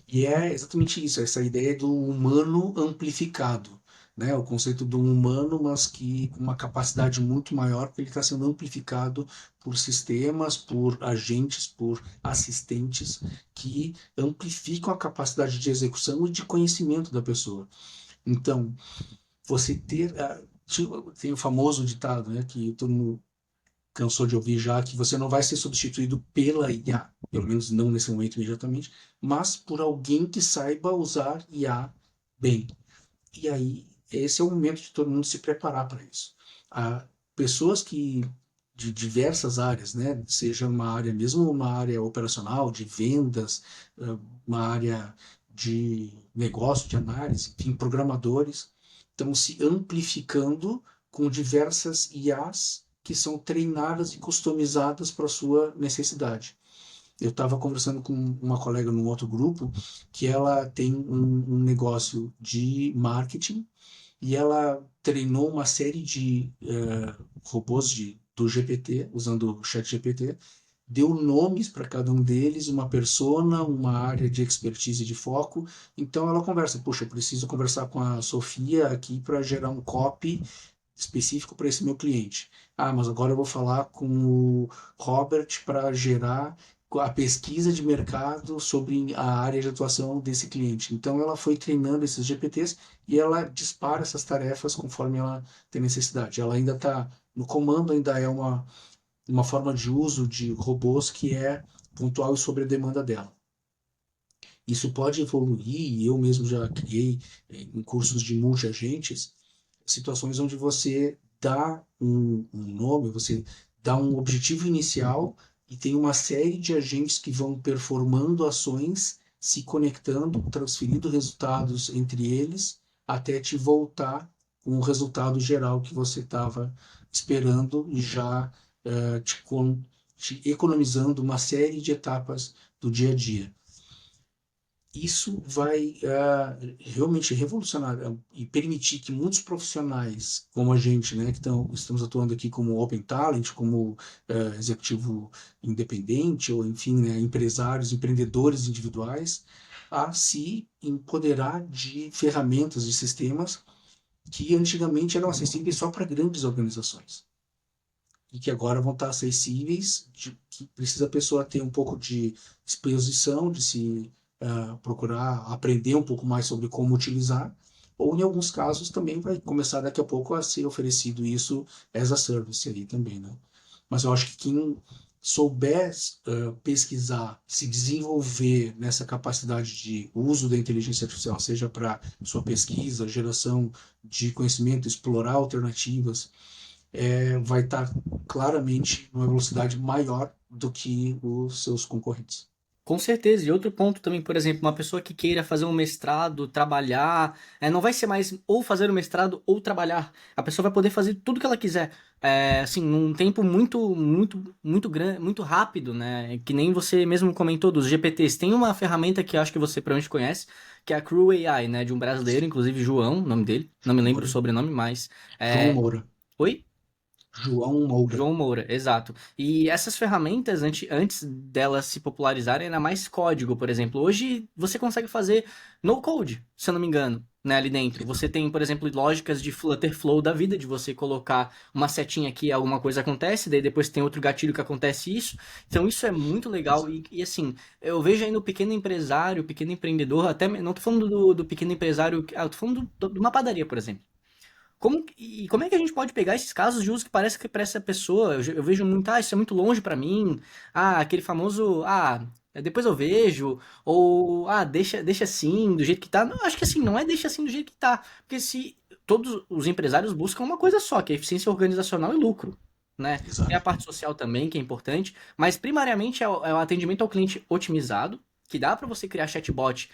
E é exatamente isso, essa ideia do humano amplificado, né? O conceito do humano, mas que com uma capacidade muito maior, porque ele está sendo amplificado por sistemas, por agentes, por assistentes que amplificam a capacidade de execução e de conhecimento da pessoa. Então, você ter. Tem o famoso ditado, né, que todo mundo cansou de ouvir já, que você não vai ser substituído pela IA, pelo menos não nesse momento imediatamente, mas por alguém que saiba usar IA bem. E aí, esse é o momento de todo mundo se preparar para isso. Há pessoas que de diversas áreas, né? Seja uma área, mesmo uma área operacional, de vendas, uma área de negócio, de análise, enfim, programadores, estão se amplificando com diversas IAs que são treinadas e customizadas para a sua necessidade. Eu estava conversando com uma colega num outro grupo que ela tem um negócio de marketing e ela treinou uma série de robôs do GPT, usando o chat GPT, deu nomes para cada um deles, uma persona, uma área de expertise de foco. Então ela conversa, puxa, eu preciso conversar com a Sofia aqui para gerar um copy específico para esse meu cliente. Ah, mas agora eu vou falar com o Robert para gerar a pesquisa de mercado sobre a área de atuação desse cliente. Então ela foi treinando esses GPTs e ela dispara essas tarefas conforme ela tem necessidade. Ela ainda está no comando, ainda é uma forma de uso de robôs que é pontual e sobre a demanda dela. Isso pode evoluir, e eu mesmo já criei em cursos de multi-agentes, situações onde você dá um nome, você dá um objetivo inicial e tem uma série de agentes que vão performando ações, se conectando, transferindo resultados entre eles, até te voltar com o resultado geral que você estava esperando e já te economizando uma série de etapas do dia a dia. Isso vai realmente revolucionar e permitir que muitos profissionais, como a gente, né, que estamos atuando aqui como Open Talent, como executivo independente, ou enfim, né, empresários, empreendedores individuais, a se empoderar de ferramentas, de sistemas que antigamente eram acessíveis só para grandes organizações e que agora vão estar acessíveis, que precisa a pessoa ter um pouco de exposição, de se procurar aprender um pouco mais sobre como utilizar, ou em alguns casos também vai começar daqui a pouco a ser oferecido isso as a service aí também, né? Mas eu acho que quem souber pesquisar, se desenvolver nessa capacidade de uso da inteligência artificial, seja para sua pesquisa, geração de conhecimento, explorar alternativas, vai estar claramente numa velocidade maior do que os seus concorrentes. Com certeza. E outro ponto também, por exemplo, uma pessoa que queira fazer um mestrado, trabalhar, não vai ser mais ou fazer o mestrado ou trabalhar. A pessoa vai poder fazer tudo que ela quiser, assim, num tempo muito grande, muito rápido, né? Que nem você mesmo comentou dos GPTs. Tem uma ferramenta que eu acho que você provavelmente conhece, que é a Crew AI, né? De um brasileiro, inclusive João, o nome dele. Não me lembro o Moura. sobrenome, mas João é... Moura. Oi? João Moura. João Moura, exato. E essas ferramentas, antes delas se popularizarem, era mais código, por exemplo. Hoje você consegue fazer no code, se eu não me engano, né, ali dentro. Você tem, por exemplo, lógicas de Flutter Flow da vida, de você colocar uma setinha aqui, alguma coisa acontece, daí depois tem outro gatilho que acontece isso. Então isso é muito legal. E assim, eu vejo aí no pequeno empresário, pequeno empreendedor, até não tô falando do pequeno empresário, eu tô falando de uma padaria, por exemplo. Como é que a gente pode pegar esses casos de uso que parece que para essa pessoa, eu vejo muito, isso é muito longe para mim, aquele famoso, depois eu vejo, ou, deixa assim, do jeito que tá. Não, acho que assim, não é deixa assim do jeito que tá, porque se todos os empresários buscam uma coisa só, que é eficiência organizacional e lucro, né? Tem a Exato. parte social também, que é importante, mas primariamente é o atendimento ao cliente otimizado, que dá para você criar chatbot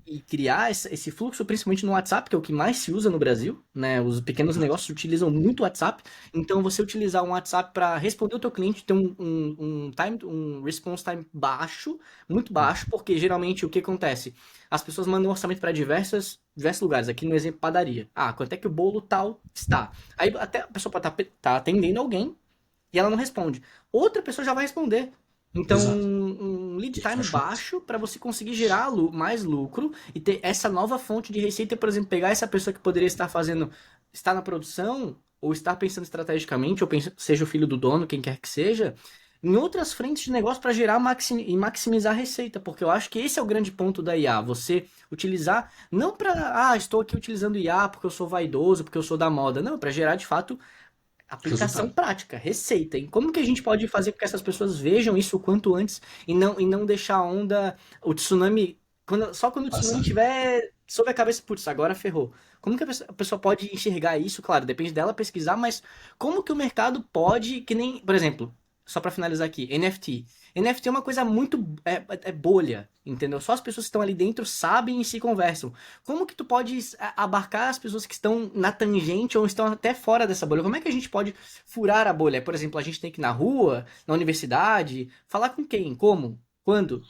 e criar esse fluxo, principalmente no WhatsApp, que é o que mais se usa no Brasil, né? Os pequenos Exato. negócios utilizam muito o WhatsApp. Então, você utilizar um WhatsApp para responder o teu cliente tem um response time baixo, muito baixo, porque geralmente o que acontece? As pessoas mandam orçamento para diversos lugares. Aqui no exemplo, padaria. Quanto é que o bolo tal está? Aí até a pessoa pode estar atendendo alguém e ela não responde. Outra pessoa já vai responder. Então, Exato. um lead E time fecha o negócio. baixo para você conseguir gerar mais lucro e ter essa nova fonte de receita, por exemplo, pegar essa pessoa que poderia estar fazendo, estar na produção, ou estar pensando estrategicamente, ou seja o filho do dono, quem quer que seja, em outras frentes de negócio para gerar e maximizar a receita, porque eu acho que esse é o grande ponto da IA. Você utilizar, não para, estou aqui utilizando IA porque eu sou vaidoso, porque eu sou da moda, não, para gerar de fato aplicação Resultado. prática, receita. E como que a gente pode fazer com que essas pessoas vejam isso o quanto antes e não deixar a onda, o tsunami, só quando o tsunami Passar. estiver sobre a cabeça, putz, agora ferrou. Como que a pessoa pode enxergar isso? Claro, depende dela pesquisar, mas como que o mercado pode, que nem, por exemplo, só para finalizar aqui, NFT. NFT é uma coisa muito é bolha, entendeu? Só as pessoas que estão ali dentro sabem e se conversam. Como que tu pode abarcar as pessoas que estão na tangente ou estão até fora dessa bolha? Como é que a gente pode furar a bolha? Por exemplo, a gente tem que ir na rua, na universidade, falar com quem? Como? Quando?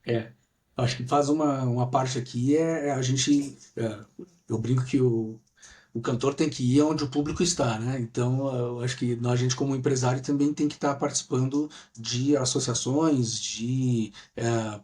É. Acho que faz uma parte aqui é a gente. Eu brinco que o cantor tem que ir onde o público está, né? Então, eu acho que a gente, como empresário, também tem que estar participando de associações, de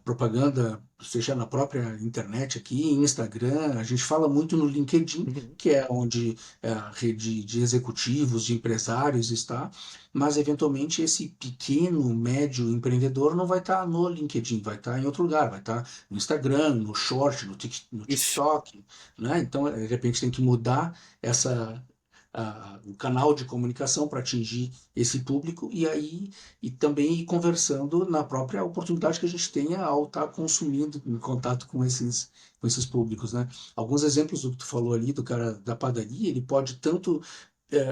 propaganda, seja na própria internet aqui, Instagram. A gente fala muito no LinkedIn, Uhum. que é onde a rede de executivos, de empresários está, mas eventualmente esse pequeno, médio empreendedor não vai estar no LinkedIn, vai estar em outro lugar, vai estar no Instagram, no Short, no Isso. TikTok, né? Então, de repente, tem que mudar essa o canal de comunicação para atingir esse público e aí e também ir conversando na própria oportunidade que a gente tenha ao estar consumindo em contato com esses públicos, né? Alguns exemplos do que tu falou ali do cara da padaria, ele pode tanto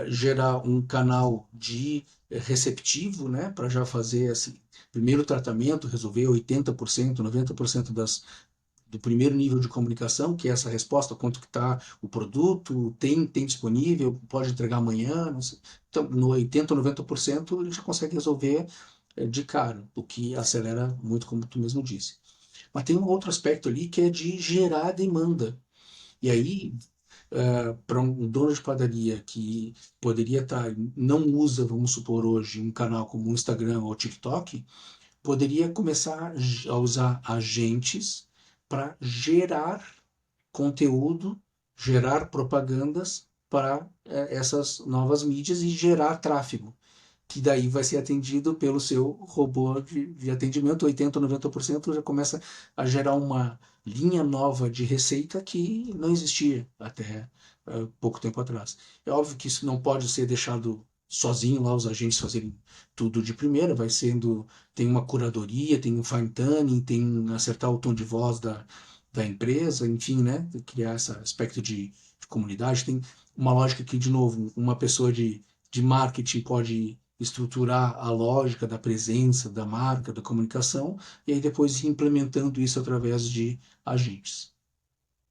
gerar um canal de receptivo, né, para já fazer esse primeiro tratamento, resolver 80%, 90% do primeiro nível de comunicação, que é essa resposta, quanto que está o produto, tem disponível, pode entregar amanhã, não sei. Então, no 80 ou 90% ele já consegue resolver de cara, o que acelera muito, como tu mesmo disse. Mas tem um outro aspecto ali que é de gerar demanda. E aí, para um dono de padaria que poderia estar, não usa, vamos supor hoje, um canal como o Instagram ou o TikTok, poderia começar a usar agentes para gerar conteúdo, gerar propagandas para essas novas mídias e gerar tráfego, que daí vai ser atendido pelo seu robô de atendimento, 80, 90% já começa a gerar uma linha nova de receita que não existia até pouco tempo atrás. É óbvio que isso não pode ser deixado sozinho lá, os agentes fazerem tudo de primeira, vai sendo, tem uma curadoria, tem um fine tuning, tem acertar o tom de voz da empresa, enfim, né, criar esse aspecto de comunidade, tem uma lógica que, de novo, uma pessoa de marketing pode estruturar a lógica da presença, da marca, da comunicação, e aí depois ir implementando isso através de agentes.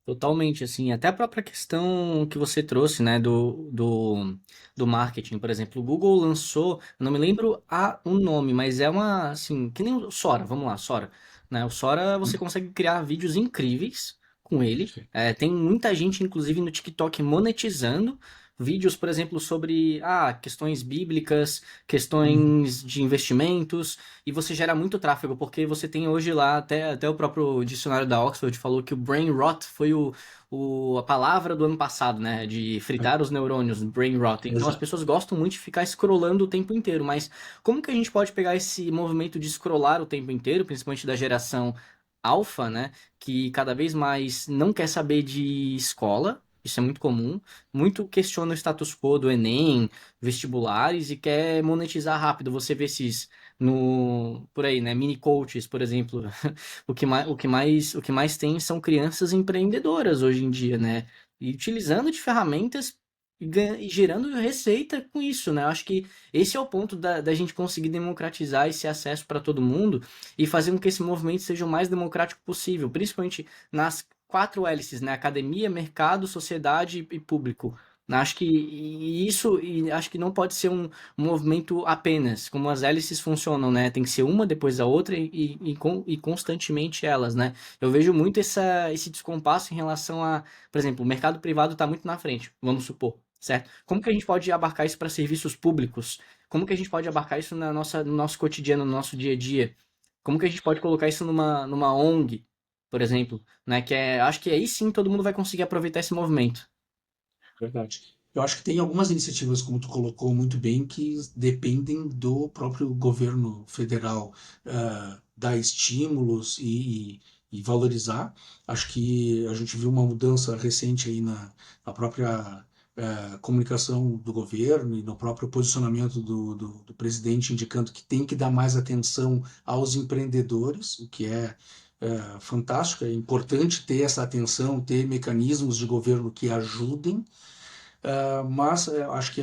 Totalmente, assim, até a própria questão que você trouxe, né, do marketing, por exemplo, o Google lançou, eu não me lembro o nome, mas é uma, assim, que nem o Sora, vamos lá, Sora, né, o Sora você Hum? consegue criar vídeos incríveis com ele, Perfeito. tem muita gente, inclusive, no TikTok monetizando vídeos, por exemplo, sobre, questões bíblicas, Uhum. questões de investimentos, e você gera muito tráfego, porque você tem hoje lá, até o próprio dicionário da Oxford falou que o brain rot foi a palavra do ano passado, né? De É, fritar os neurônios, brain rot. Então as exato. pessoas gostam muito de ficar scrollando o tempo inteiro, mas como que a gente pode pegar esse movimento de scrollar o tempo inteiro, principalmente da geração alfa, né? Que cada vez mais não quer saber de escola. Isso é muito comum. Muito questiona o status quo do Enem, vestibulares e quer monetizar rápido. Você vê esses no por aí, né? Mini coaches, por exemplo. O que mais tem são crianças empreendedoras hoje em dia, né? E utilizando de ferramentas e gerando receita com isso, né? Eu acho que esse é o ponto da gente conseguir democratizar esse acesso para todo mundo e fazer com que esse movimento seja o mais democrático possível, principalmente nas quatro hélices, né? Academia, mercado, sociedade e público. Acho que acho que não pode ser um movimento apenas, como as hélices funcionam, né? Tem que ser uma depois da outra e constantemente elas, né? Eu vejo muito esse descompasso em relação por exemplo, o mercado privado está muito na frente, vamos supor, certo? Como que a gente pode abarcar isso para serviços públicos? Como que a gente pode abarcar isso no nosso cotidiano, no nosso dia a dia? Como que a gente pode colocar isso numa ONG, por exemplo, né? Acho que aí sim todo mundo vai conseguir aproveitar esse movimento. Verdade. Eu acho que tem algumas iniciativas, como tu colocou muito bem, que dependem do próprio governo federal dar estímulos e valorizar. Acho que a gente viu uma mudança recente aí na própria comunicação do governo e no próprio posicionamento do presidente, indicando que tem que dar mais atenção aos empreendedores, o que é fantástico, é importante ter essa atenção, ter mecanismos de governo que ajudem, mas acho que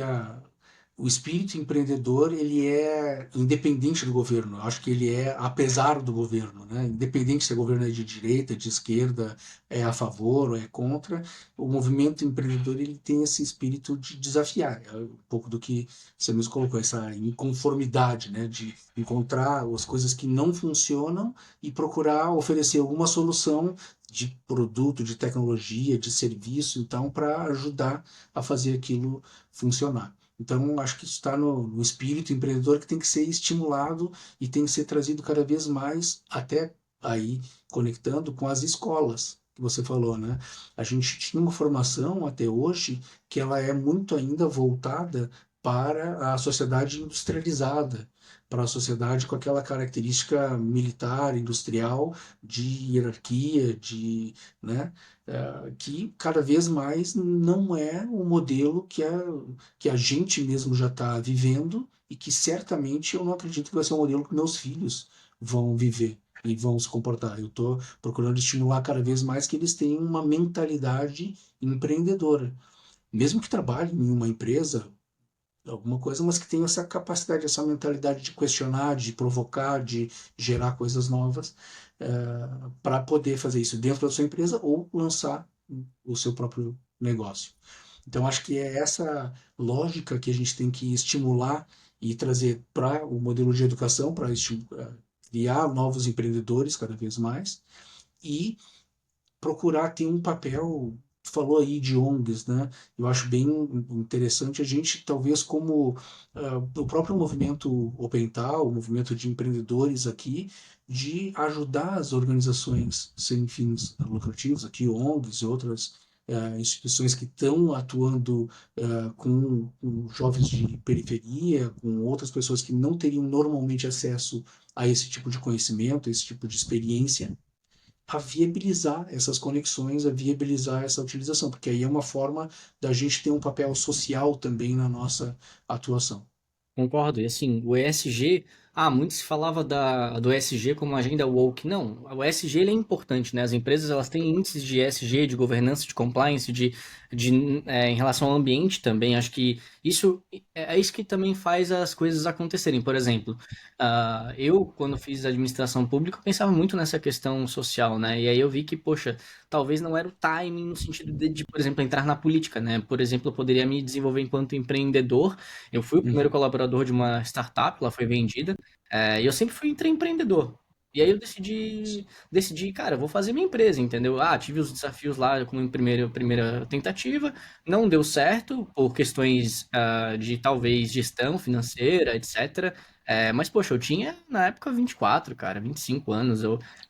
o espírito empreendedor ele é independente do governo. Acho que ele é apesar do governo, né? Independente se o governo é de direita, de esquerda, é a favor ou é contra, o movimento empreendedor ele tem esse espírito de desafiar. É um pouco do que você mesmo colocou, essa inconformidade, né? De encontrar as coisas que não funcionam e procurar oferecer alguma solução de produto, de tecnologia, de serviço, então, para ajudar a fazer aquilo funcionar. Então, acho que isso está no espírito empreendedor que tem que ser estimulado e tem que ser trazido cada vez mais, até aí conectando com as escolas que você falou, né? A gente tinha uma formação até hoje que ela é muito ainda voltada para a sociedade industrializada, para a sociedade com aquela característica militar, industrial, de hierarquia, né? Que cada vez mais não é o modelo que a gente mesmo já está vivendo e que certamente eu não acredito que vai ser um modelo que meus filhos vão viver e vão se comportar. Eu estou procurando estimular cada vez mais que eles tenham uma mentalidade empreendedora. Mesmo que trabalhem em uma empresa, alguma coisa, mas que tenham essa capacidade, essa mentalidade de questionar, de provocar, de gerar coisas novas, para poder fazer isso dentro da sua empresa ou lançar o seu próprio negócio. Então, acho que é essa lógica que a gente tem que estimular e trazer para o modelo de educação, para criar novos empreendedores cada vez mais e procurar ter um papel. Tu falou aí de ONGs, né? Eu acho bem interessante a gente, talvez como o próprio movimento Opental, o movimento de empreendedores aqui, de ajudar as organizações sem fins lucrativos, aqui ONGs e outras instituições que estão atuando com jovens de periferia, com outras pessoas que não teriam normalmente acesso a esse tipo de conhecimento, a esse tipo de experiência, a viabilizar essas conexões, a viabilizar essa utilização, porque aí é uma forma da gente ter um papel social também na nossa atuação. Concordo. E assim, o ESG, muito se falava do ESG como agenda woke. Não, o ESG ele é importante, né? As empresas elas têm índices de ESG, de governança, de compliance, em relação ao ambiente também. Acho que isso é isso que também faz as coisas acontecerem. Por exemplo, eu, quando fiz administração pública, eu pensava muito nessa questão social, né? E aí eu vi que, poxa, talvez não era o timing no sentido por exemplo, entrar na política, né? Por exemplo, eu poderia me desenvolver enquanto empreendedor. Eu fui o primeiro Uhum, colaborador de uma startup, ela foi vendida, e eu sempre fui intraempreendedor. E aí eu decidi, cara, eu vou fazer minha empresa, entendeu? Tive os desafios lá como primeira tentativa, não deu certo por questões de talvez gestão financeira, etc. Mas, poxa, eu tinha na época 24, cara, 25 anos.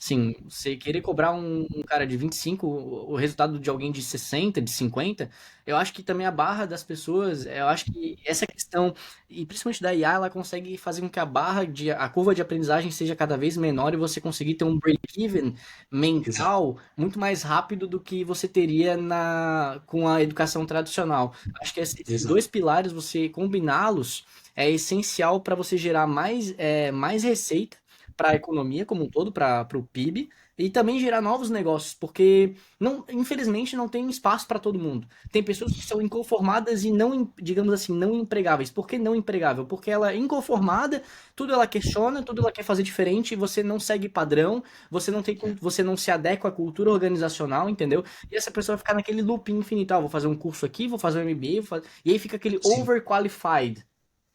Assim, você querer cobrar um cara de 25 o resultado de alguém de 60, de 50, eu acho que também a barra das pessoas, eu acho que essa questão, e principalmente da IA, ela consegue fazer com que a curva de aprendizagem seja cada vez menor e você conseguir ter um break-even exato, mental muito mais rápido do que você teria com a educação tradicional. Acho que esses dois exato. pilares, você combiná-los, é essencial para você gerar mais receita para a economia como um todo, para o PIB, e também gerar novos negócios, porque não, infelizmente não tem espaço para todo mundo. Tem pessoas que são inconformadas e não, digamos assim, não empregáveis. Por que não empregável? Porque ela é inconformada, tudo ela questiona, tudo ela quer fazer diferente, e você não segue padrão, você não se adequa à cultura organizacional, entendeu? E essa pessoa vai ficar naquele loop infinito. Vou fazer um curso aqui, vou fazer um MBA, e aí fica aquele Sim, overqualified.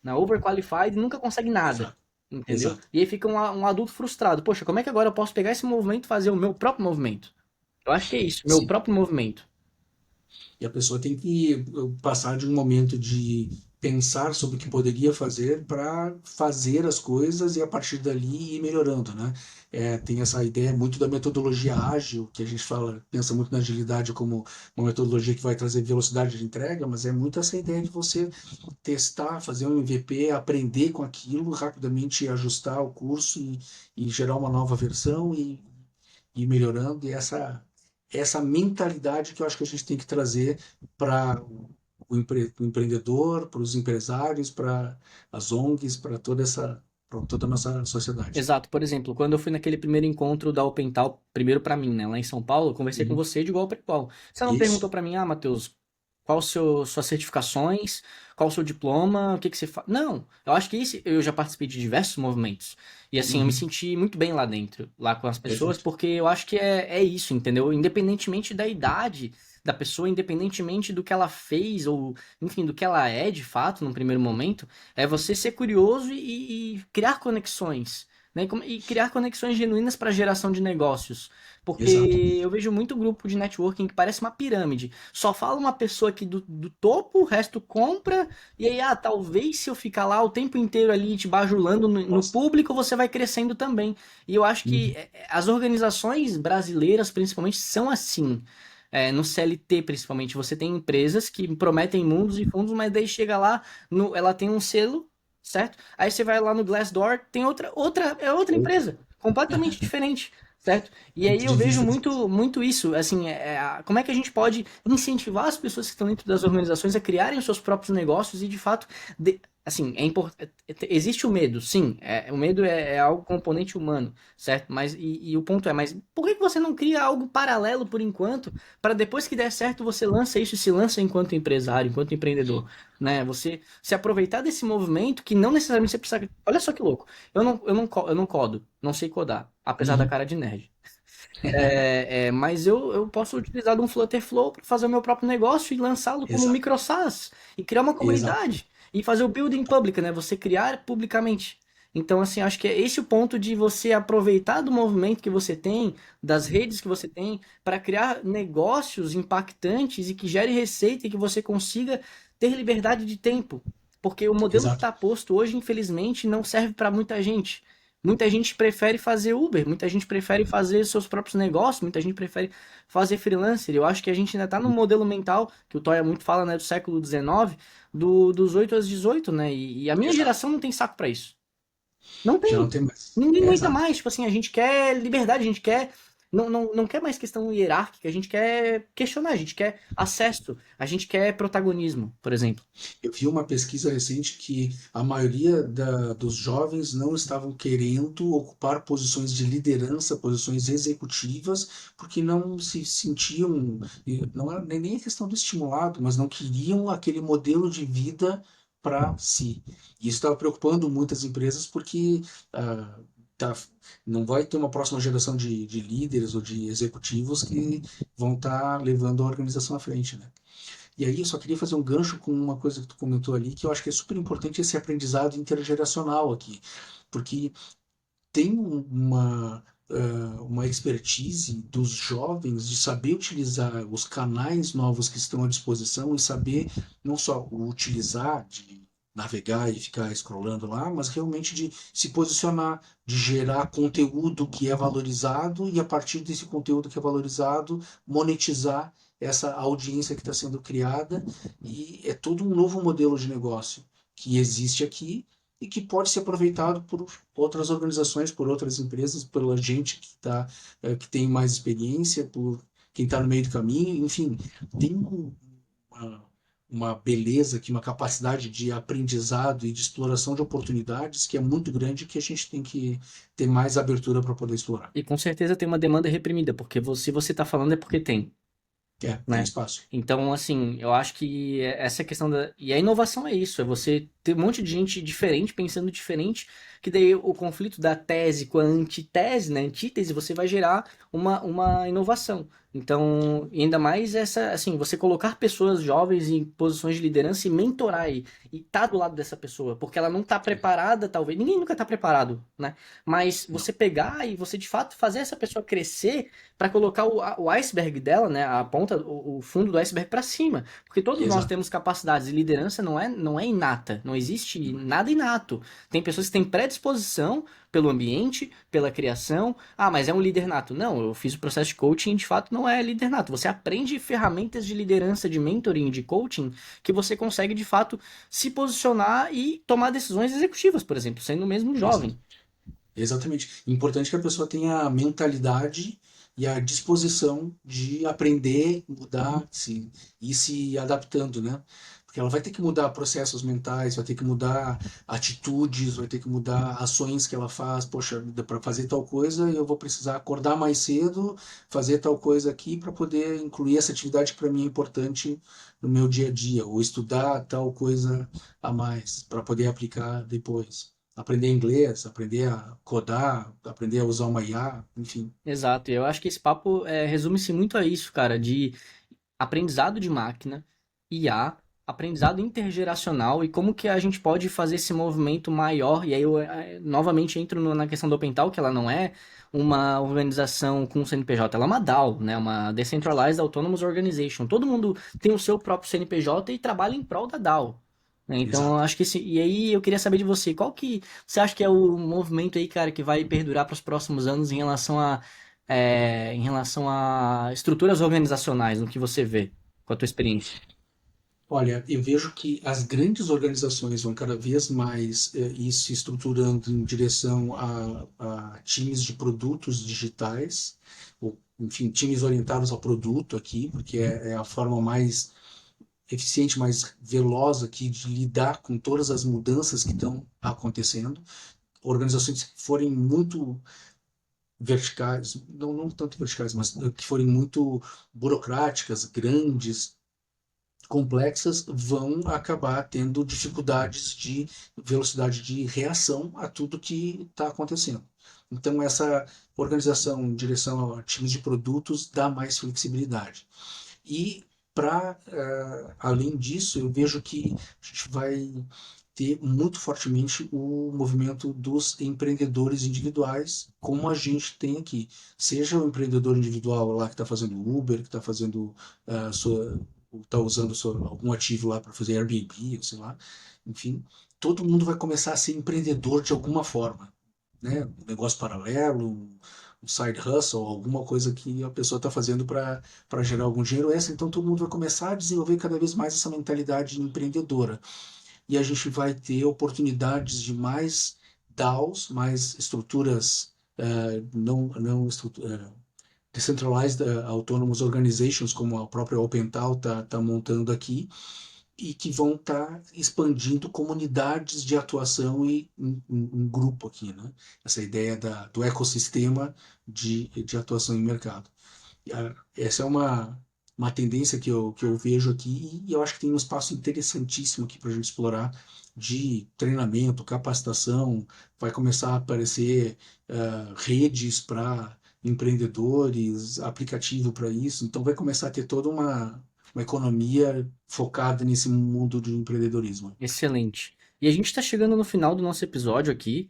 Na overqualified nunca consegue nada, exato, entendeu? exato. E aí fica um adulto frustrado. Poxa, como é que agora eu posso pegar esse movimento e fazer o meu próprio movimento? Eu acho que é isso, meu Sim. próprio movimento. E a pessoa tem que passar de um momento de pensar sobre o que poderia fazer para fazer as coisas e a partir dali ir melhorando, né? Tem essa ideia muito da metodologia ágil, que a gente fala, pensa muito na agilidade como uma metodologia que vai trazer velocidade de entrega, mas é muito essa ideia de você testar, fazer um MVP, aprender com aquilo, rapidamente ajustar o curso e gerar uma nova versão e ir melhorando. E essa mentalidade que eu acho que a gente tem que trazer para o empreendedor, para os empresários, para as ONGs, para toda a nossa sociedade. Exato, por exemplo, quando eu fui naquele primeiro encontro da OpenTal, primeiro pra mim, né, lá em São Paulo, eu conversei com Uhum. você de igual para igual. Você não perguntou Isso, pra mim, Matheus, suas certificações, qual o seu diploma, o que que você faz? Não, eu acho que eu já participei de diversos movimentos. E assim, eu me uhum. senti muito bem lá dentro, lá com as pessoas, Perfeito. porque eu acho que é isso, entendeu? Independentemente da idade da pessoa, independentemente do que ela fez, ou enfim, do que ela é de fato no primeiro momento, é você ser curioso e criar conexões. Né, e criar conexões genuínas para geração de negócios. Exato. Porque eu vejo muito grupo de networking que parece uma pirâmide. Só fala uma pessoa aqui do topo, o resto compra, e aí, talvez se eu ficar lá o tempo inteiro ali te bajulando no Nossa. público, você vai crescendo também. E eu acho que Uhum. as organizações brasileiras, principalmente, são assim. No CLT, principalmente, você tem empresas que prometem mundos e fundos, mas daí chega lá, ela tem um selo, certo? Aí você vai lá no Glassdoor, tem outra empresa, completamente diferente. Certo? E aí Ponto eu de vejo vista. muito isso, assim, como é que a gente pode incentivar as pessoas que estão dentro das organizações a criarem os seus próprios negócios e, de fato, assim, existe o medo, sim, o medo é algo componente humano, certo? E o ponto mas por que que você não cria algo paralelo por enquanto, para depois que der certo você lança isso e se lança enquanto empresário, enquanto empreendedor, né? Você se aproveitar desse movimento que não necessariamente você precisa. Olha só que louco, eu não codo, não sei codar, apesar da Uhum. cara de nerd. Mas eu posso utilizar de um Flutter Flow para fazer o meu próprio negócio e lançá-lo como um Exato. micro SaaS e criar uma Exato. comunidade e fazer o building public, né? Você criar publicamente. Então, assim, acho que é esse o ponto de você aproveitar do movimento que você tem, das redes que você tem, para criar negócios impactantes e que gere receita e que você consiga ter liberdade de tempo. Porque o modelo que Exato. está posto hoje, infelizmente, não serve para muita gente. Muita gente prefere fazer Uber, muita gente prefere fazer seus próprios negócios, muita gente prefere fazer freelancer. Eu acho que a gente ainda está no modelo mental, que o Toya muito fala, né, do século XIX, dos 8 às 18, né? E a minha Exato. geração não tem saco para isso. Não Já não tem. tem mais. Ninguém aguenta Exato. mais. Tipo assim, a gente quer liberdade, a gente quer. Não quer mais questão hierárquica, a gente quer questionar, a gente quer acesso, a gente quer protagonismo, por exemplo. Eu vi uma pesquisa recente que a maioria dos jovens não estavam querendo ocupar posições de liderança, posições executivas, porque não se sentiam, não era nem a questão do estimulado, mas não queriam aquele modelo de vida para si. E isso estava preocupando muitas empresas porque ah, tá, não vai ter uma próxima geração de líderes ou de executivos que vão estar levando a organização à frente, né? E aí eu só queria fazer um gancho com uma coisa que tu comentou ali, que eu acho que é super importante esse aprendizado intergeracional aqui, porque tem uma expertise dos jovens de saber utilizar os canais novos que estão à disposição e saber não só o utilizar, de navegar e ficar scrollando lá, mas realmente de se posicionar, de gerar conteúdo que é valorizado e a partir desse conteúdo que é valorizado, monetizar essa audiência que está sendo criada e é todo um novo modelo de negócio que existe aqui e que pode ser aproveitado por outras organizações, por outras empresas, pela gente que tem mais experiência, por quem está no meio do caminho, enfim, tem uma, uma beleza aqui, uma capacidade de aprendizado e de exploração de oportunidades que é muito grande que a gente tem que ter mais abertura para poder explorar. E com certeza tem uma demanda reprimida, porque se você tá falando é porque tem. É, tem Né? espaço. Então, assim, eu acho que essa questão da. E a inovação é isso, é você ter um monte de gente diferente, pensando diferente, que daí o conflito da tese com a antitese, né? Antítese, você vai gerar uma inovação. Então, e ainda mais essa, assim, você colocar pessoas jovens em posições de liderança e mentorar e tá do lado dessa pessoa, porque ela não tá É, preparada, talvez. Ninguém nunca tá preparado, né? Mas não, você pegar e você de fato fazer essa pessoa crescer para colocar o iceberg dela, né, a ponta, o fundo do iceberg para cima, porque todos nós exato. temos capacidades e liderança não é inata, não existe nada inato. Tem pessoas que têm predisposição pelo ambiente, pela criação. Ah, mas é um líder nato. Não, eu fiz o processo de coaching e de fato não é líder nato. Você aprende ferramentas de liderança, de mentoring, de coaching que você consegue de fato se posicionar e tomar decisões executivas, por exemplo, sendo mesmo Exato. jovem. Exatamente. Importante que a pessoa tenha a mentalidade e a disposição de aprender, mudar, ir se adaptando, né? Porque ela vai ter que mudar processos mentais, vai ter que mudar atitudes, vai ter que mudar ações que ela faz. Poxa, para fazer tal coisa, eu vou precisar acordar mais cedo, fazer tal coisa aqui para poder incluir essa atividade que para mim é importante no meu dia a dia, ou estudar tal coisa a mais para poder aplicar depois aprender inglês, aprender a codar, aprender a usar uma IA, enfim. Exato, e eu acho que esse papo resume-se muito a isso, cara, de aprendizado de máquina, IA, aprendizado intergeracional e como que a gente pode fazer esse movimento maior. E aí eu novamente entro na questão do OpenTal, que ela não é uma organização com CNPJ, ela é uma DAO, né? Uma Decentralized Autonomous Organization. Todo mundo tem o seu próprio CNPJ e trabalha em prol da DAO. Né? Então, eu Exato. acho que e aí eu queria saber de você, qual que você acha que é o movimento aí, cara, que vai perdurar para os próximos anos em relação a estruturas organizacionais, no que você vê, com a tua experiência. Olha, eu vejo que as grandes organizações vão cada vez mais ir se estruturando em direção a times de produtos digitais, ou, enfim, times orientados ao produto aqui, porque é a forma mais eficiente, mais veloz aqui de lidar com todas as mudanças que estão acontecendo. Organizações que forem muito verticais, não tanto verticais, mas que forem muito burocráticas, grandes, complexas, vão acabar tendo dificuldades de velocidade de reação a tudo que está acontecendo. Então, essa organização em direção a times de produtos dá mais flexibilidade. E, além disso, eu vejo que a gente vai ter muito fortemente o movimento dos empreendedores individuais, como a gente tem aqui. Seja o empreendedor individual lá que está fazendo Uber, que está fazendo está usando algum ativo lá para fazer Airbnb, ou sei lá, enfim, todo mundo vai começar a ser empreendedor de alguma forma, né? Um negócio paralelo, um side hustle, alguma coisa que a pessoa está fazendo para gerar algum dinheiro extra. Então todo mundo vai começar a desenvolver cada vez mais essa mentalidade empreendedora e a gente vai ter oportunidades de mais DAOs, mais estruturas não Decentralized Autonomous Organizations, como a própria OpenTal está montando aqui, e que vão estar expandindo comunidades de atuação e um grupo aqui, né? Essa ideia do ecossistema de atuação em mercado. Essa é uma tendência que eu vejo aqui, e eu acho que tem um espaço interessantíssimo aqui para a gente explorar de treinamento, capacitação, vai começar a aparecer redes para empreendedores, aplicativo para isso, então vai começar a ter toda uma economia focada nesse mundo de empreendedorismo. Excelente. E a gente está chegando no final do nosso episódio aqui.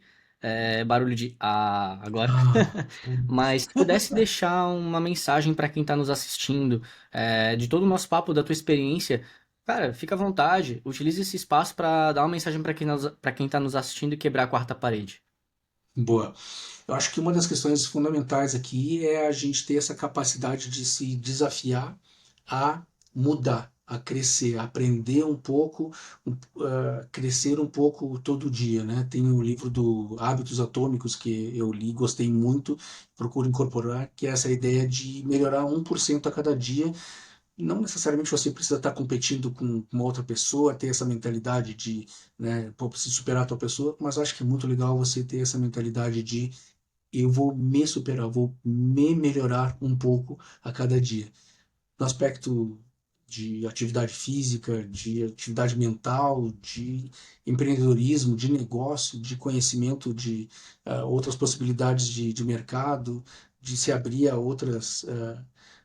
Barulho de agora. Ah, Mas se pudesse deixar uma mensagem para quem está nos assistindo, de todo o nosso papo, da tua experiência, cara, fica à vontade. Utilize esse espaço para dar uma mensagem para quem está nos assistindo e quebrar a quarta parede. boa. Eu acho que uma das questões fundamentais aqui é a gente ter essa capacidade de se desafiar a mudar, a crescer, a aprender um pouco, crescer um pouco todo dia, né? Tem o livro do Hábitos Atômicos que eu li, gostei muito, procuro incorporar, que é essa ideia de melhorar 1% a cada dia. Não necessariamente você precisa estar competindo com uma outra pessoa, ter essa mentalidade de, né, pô, preciso superar a tua pessoa, mas eu acho que é muito legal você ter essa mentalidade de eu vou me superar, vou me melhorar um pouco a cada dia. No aspecto de atividade física, de atividade mental, de empreendedorismo, de negócio, de conhecimento de outras possibilidades de mercado, de se abrir a outras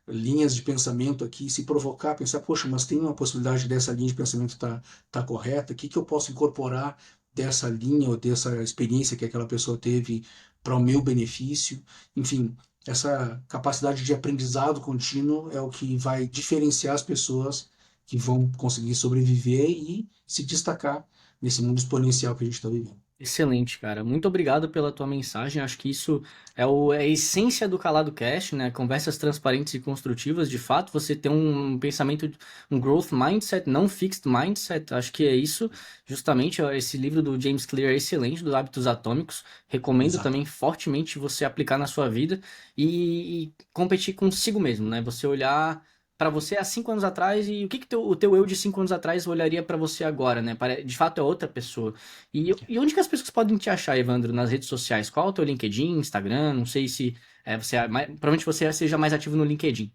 linhas de pensamento aqui, se provocar, pensar, poxa, mas tem uma possibilidade dessa linha de pensamento tá correta, o que que eu posso incorporar dessa linha ou dessa experiência que aquela pessoa teve para o meu benefício, enfim, essa capacidade de aprendizado contínuo é o que vai diferenciar as pessoas que vão conseguir sobreviver e se destacar nesse mundo exponencial que a gente está vivendo. Excelente, cara. Muito obrigado pela tua mensagem. Acho que isso é a essência do Calado Cast, né? Conversas transparentes e construtivas. De fato, você tem um pensamento, um growth mindset, não fixed mindset. Acho que é isso, justamente. Ó, esse livro do James Clear é excelente, dos Hábitos Atômicos. Recomendo Exato. também fortemente você aplicar na sua vida e competir consigo mesmo, né? Você olhar para você há 5 anos atrás e o que o teu eu de 5 anos atrás olharia para você agora, né? De fato é outra pessoa. E onde que as pessoas podem te achar, Evandro, nas redes sociais? Qual é o teu LinkedIn, Instagram? Não sei se provavelmente você seja mais ativo no LinkedIn.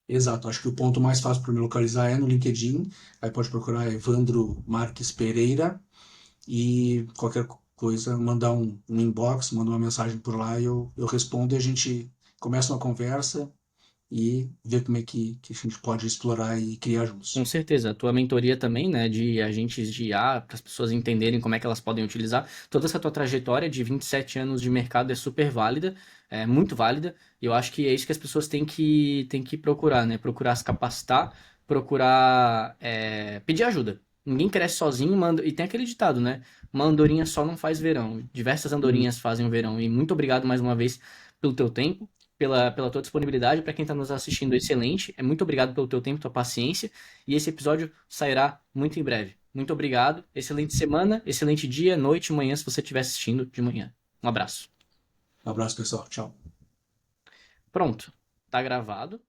Exato. Acho que o ponto mais fácil para me localizar é no LinkedIn. Aí pode procurar Evandro Marques Pereira e qualquer coisa, mandar um inbox, mandar uma mensagem por lá e eu respondo e a gente começa uma conversa e ver como é que a gente pode explorar e criar Com juntos. certeza, a tua mentoria também, né, de agentes de IA, para as pessoas entenderem como é que elas podem utilizar. Toda essa tua trajetória de 27 anos de mercado é super válida, é muito válida, e eu acho que é isso que as pessoas têm que procurar, né, procurar se capacitar, procurar pedir ajuda. Ninguém cresce sozinho, e tem aquele ditado, né, uma andorinha só não faz verão, diversas Hum, andorinhas fazem o verão, e muito obrigado mais uma vez pelo teu tempo, pela tua disponibilidade, para quem está nos assistindo, excelente, muito obrigado pelo teu tempo, tua paciência, e esse episódio sairá muito em breve. Muito obrigado. Excelente semana, excelente dia, noite, manhã, se você estiver assistindo de manhã. Um abraço. um abraço, pessoal. Tchau. Pronto. Tá gravado.